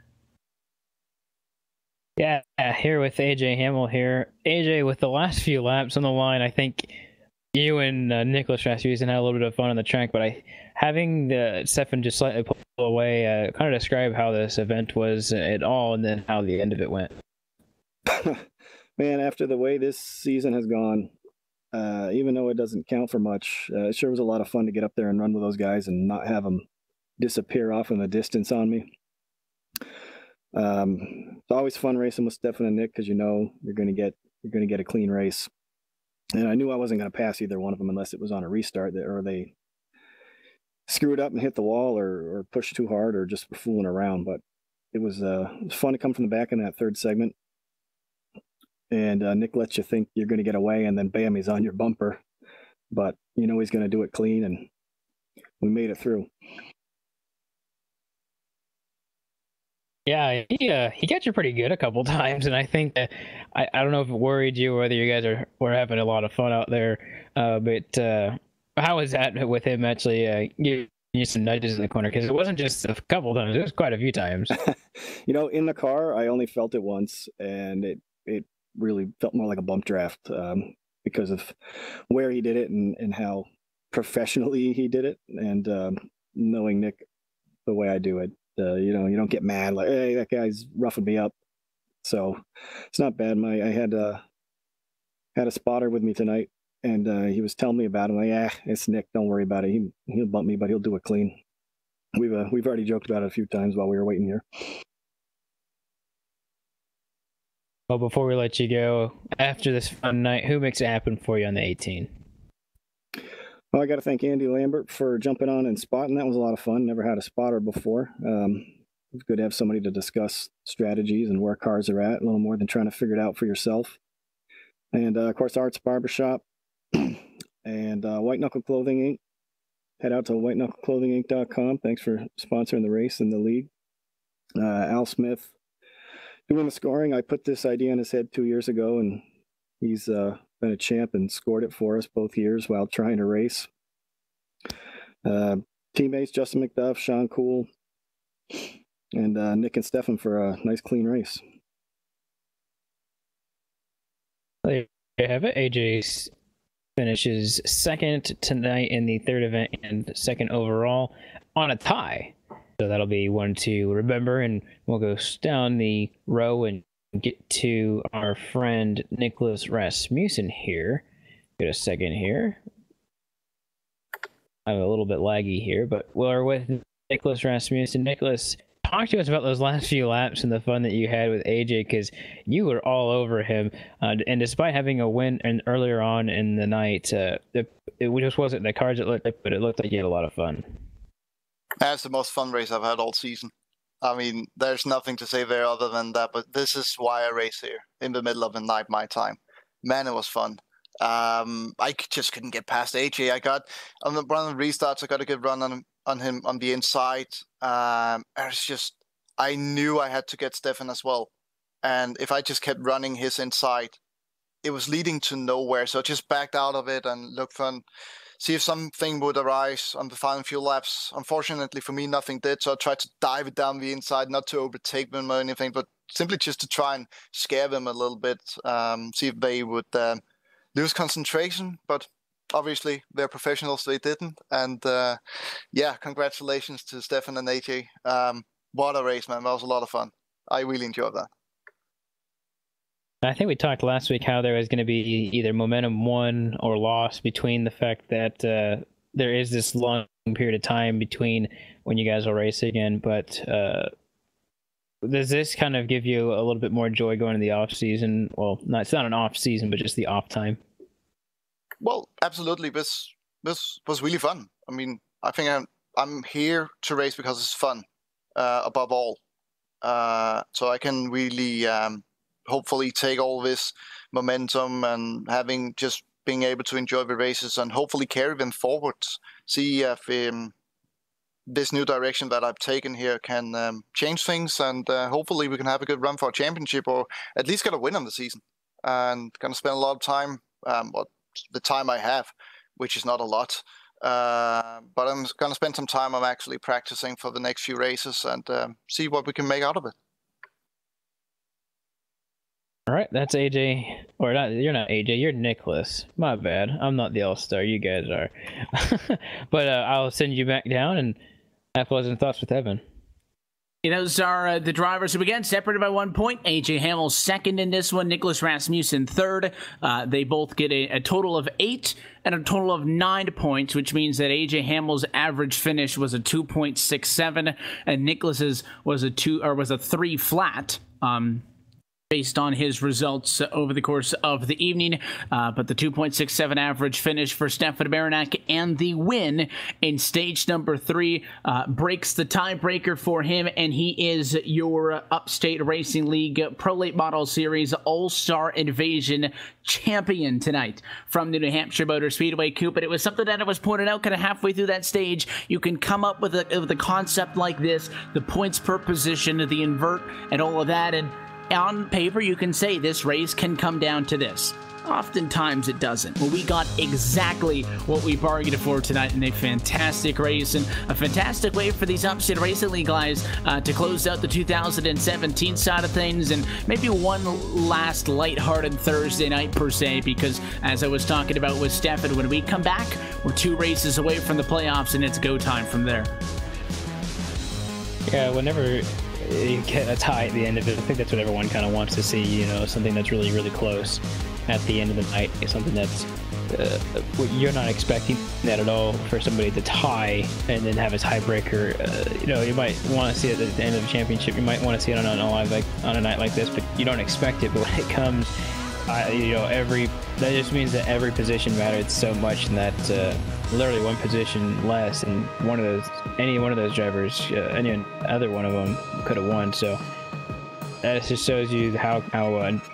Yeah, here with AJ Hamill here. AJ, with the last few laps on the line, I think you and Nicholas Rasmussen had a little bit of fun on the track, but having Stefan just slightly pull away, kind of describe how this event was at all and then how the end of it went. Man, after the way this season has gone, even though it doesn't count for much, it sure was a lot of fun to get up there and run with those guys and not have them disappear off in the distance on me. It's always fun racing with Stefan and Nick because you know you're going to get a clean race. And I knew I wasn't going to pass either one of them unless it was on a restart or they screwed up and hit the wall or pushed too hard or just were fooling around. But it was fun to come from the back in that 3rd segment. And Nick lets you think you're going to get away, and then bam, he's on your bumper. But you know he's going to do it clean, and we made it through. Yeah, he got you pretty good a couple times, and I think that I don't know if it worried you or whether you guys were having a lot of fun out there. But how was that with him actually giving you some nudges in the corner, because it wasn't just a couple times, it was quite a few times. You know, in the car, I only felt it once, and it really felt more like a bump draft because of where he did it and how professionally he did it, and knowing Nick the way I do it, you know, you don't get mad like, hey, that guy's roughing me up. So it's not bad. I had a spotter with me tonight, and he was telling me about it. I'm like, yeah, it's Nick. Don't worry about it. He'll bump me, but he'll do it clean. We've already joked about it a few times while we were waiting here. Well, before we let you go, after this fun night, who makes it happen for you on the 18? Well, I got to thank Andy Lambert for jumping on and spotting. That was a lot of fun. Never had a spotter before. It's good to have somebody to discuss strategies and where cars are at, a little more than trying to figure it out for yourself. And, of course, Art's Barbershop and White Knuckle Clothing Inc. Head out to whiteknuckleclothinginc.com. Thanks for sponsoring the race and the league. Al Smith doing the scoring. I put this idea in his head 2 years ago, and he's been a champ and scored it for us both years while trying to race. Teammates Justin McDuff, Sean Cool, and Nick and Stefan for a nice clean race. There you have it. AJ finishes second tonight in the third event and second overall on a tie. So that'll be one to remember, and we'll go down the row and get to our friend Nicholas Rasmussen here. Get a second here. I'm a little bit laggy here, but we're with Nicholas Rasmussen. Nicholas, talk to us about those last few laps and the fun that you had with AJ, because you were all over him. And despite having a win earlier on in the night, it just wasn't the cards it looked like, but it looked like you had a lot of fun. That's the most fun race I've had all season. I mean, there's nothing to say there other than that, but this is why I race here in the middle of the night, my time. Man, it was fun. I just couldn't get past AJ. I got on the run of restarts, I got a good run on him on the inside. It's just, I knew I had to get Stefan as well. And if I just kept running his inside, it was leading to nowhere. So I just backed out of it and looked for see if something would arise on the final few laps. Unfortunately for me, nothing did. So I tried to dive it down the inside, not to overtake them or anything, but simply just to try and scare them a little bit, see if they would lose concentration. But obviously, they're professionals, they didn't. And yeah, congratulations to Stefan and AJ. What a race, man. That was a lot of fun. I really enjoyed that. I think we talked last week how there was going to be either momentum won or lost between the fact that there is this long period of time between when you guys will race again. But does this kind of give you a little bit more joy going into the off season? Well, it's not an off season, but just the off time. Well, absolutely. This was really fun. I mean, I think I'm here to race because it's fun above all. So I can really hopefully take all this momentum and being able to enjoy the races and hopefully carry them forward. See if this new direction that I've taken here can change things, and hopefully we can have a good run for a championship or at least get a win on the season. And going to spend a lot of time, the time I have, which is not a lot. But I'm going to spend some time on actually practicing for the next few races and see what we can make out of it. All right, that's AJ, or not, you're not AJ, you're Nicholas. My bad, I'm not the all-star, you guys are. But I'll send you back down and have pleasant thoughts with Evan. Those are the drivers who began separated by 1 point. AJ Hamel second in this one, Nicholas Rasmussen third. They both get a total of 8 and a total of 9 points, which means that AJ Hamel's average finish was a 2.67 and Nicholas's was a 3 flat. Based on his results over the course of the evening. But the 2.67 average finish for Stefan Marinak and the win in stage number 3 breaks the tiebreaker for him, and he is your Upstate Racing League Pro Late Model Series All-Star Invasion champion tonight from the New Hampshire Motor Speedway Coupe. And it was something that was pointed out kind of halfway through that stage. You can come up with a concept like this, the points per position, the invert, and all of that, and on paper, you can say this race can come down to this. oftentimes it doesn't. Well, we got exactly what we bargained for tonight in a fantastic race and a fantastic way for these Upstate Racing League guys to close out the 2017 side of things, and maybe one last lighthearted Thursday night per se, because as I was talking about with Stefan, when we come back, we're 2 races away from the playoffs and it's go time from there. Yeah, whenever you get a tie at the end of it, I think that's what everyone kind of wants to see, you know, something that's really, really close at the end of the night, something that's you're not expecting that at all, for somebody to tie and then have a tiebreaker. You know, you might want to see it at the end of the championship, you might want to see it on a night like this, but you don't expect it. But when it comes, you know, that just means that every position mattered so much, and that literally one position less, and any one of those drivers, any other one of them could have won. So that just shows you how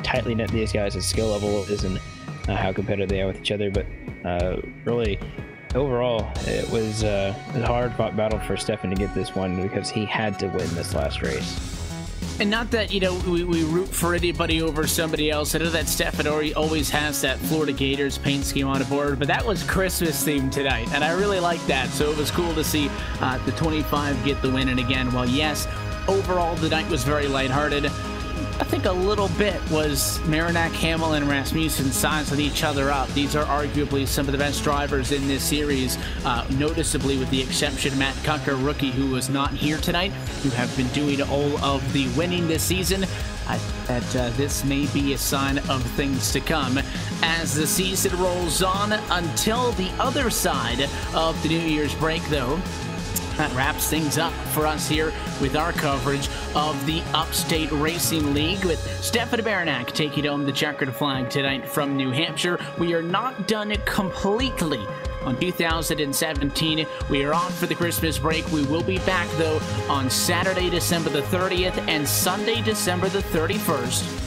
tightly knit these guys' skill level is, and how competitive they are with each other. But really, overall, it was a hard-fought battle for Stefan to get this one, because he had to win this last race. And not that, you know, we root for anybody over somebody else. I know that Stefan always has that Florida Gators paint scheme on the board, but that was Christmas themed tonight, and I really like that. So it was cool to see the 25 get the win. And again, well, yes, overall the night was very lighthearted. I think a little bit was Marinak, Hamill, and Rasmussen sizing each other up. These are arguably some of the best drivers in this series, noticeably with the exception of Matt Knuckle, rookie, who was not here tonight, who have been doing all of the winning this season. This may be a sign of things to come as the season rolls on until the other side of the New Year's break, though. That wraps things up for us here with our coverage of the Upstate Racing League, with Stefan Marinak taking home the checkered flag tonight from New Hampshire. We are not done completely on 2017. We are off for the Christmas break. We will be back, though, on Saturday, December the 30th and Sunday, December the 31st.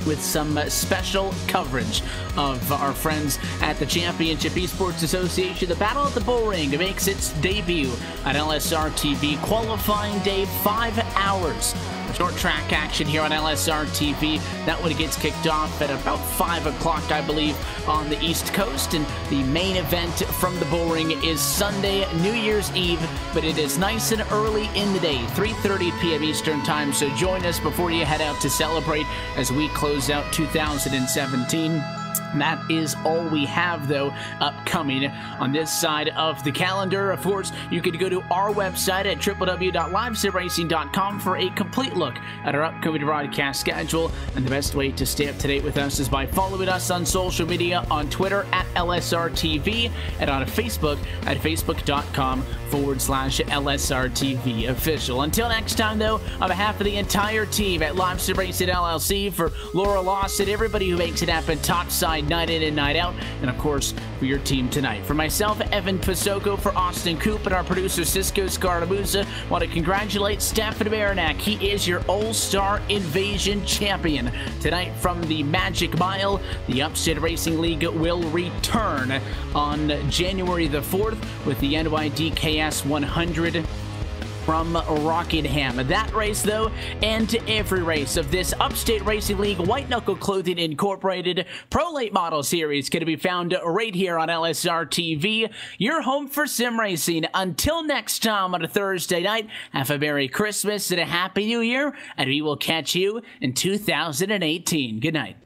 with some special coverage of our friends at the Championship Esports Association. The Battle at the Bull Ring makes its debut on LSRTV. Qualifying day, 5 hours. Short track action here on LSRTV. That one gets kicked off at about 5 o'clock, I believe, on the East Coast. And the main event from the Bull Ring is Sunday, New Year's Eve, but it is nice and early in the day, 3:30 p.m. Eastern Time. So join us before you head out to celebrate as we close out 2017. That is all we have, though, upcoming on this side of the calendar. Of course, you can go to our website at www.livesimracing.com for a complete look at our upcoming broadcast schedule. And the best way to stay up to date with us is by following us on social media, on Twitter at LSRTV, and on Facebook at facebook.com/LSRTV official. Until next time, though, on behalf of the entire team at Live Sim Racing LLC, for Laura Lawson, everybody who makes it happen topside night in and night out, and of course for your team tonight. For myself, Evan Pasoko, for Austin Coop, and our producer Cisco Scaramuza, want to congratulate Stefan Marinak. He is your All-Star Invasion champion. Tonight from the Magic Mile, the Upstate Racing League will return on January the 4th with the NYDKS 100 from Rockingham. That race, though, and every race of this Upstate Racing League White Knuckle Clothing Incorporated Pro Late Model Series can be found right here on LSRTV, your home for sim racing. Until next time on a Thursday night, have a Merry Christmas and a Happy New Year, and we will catch you in 2018. Good night.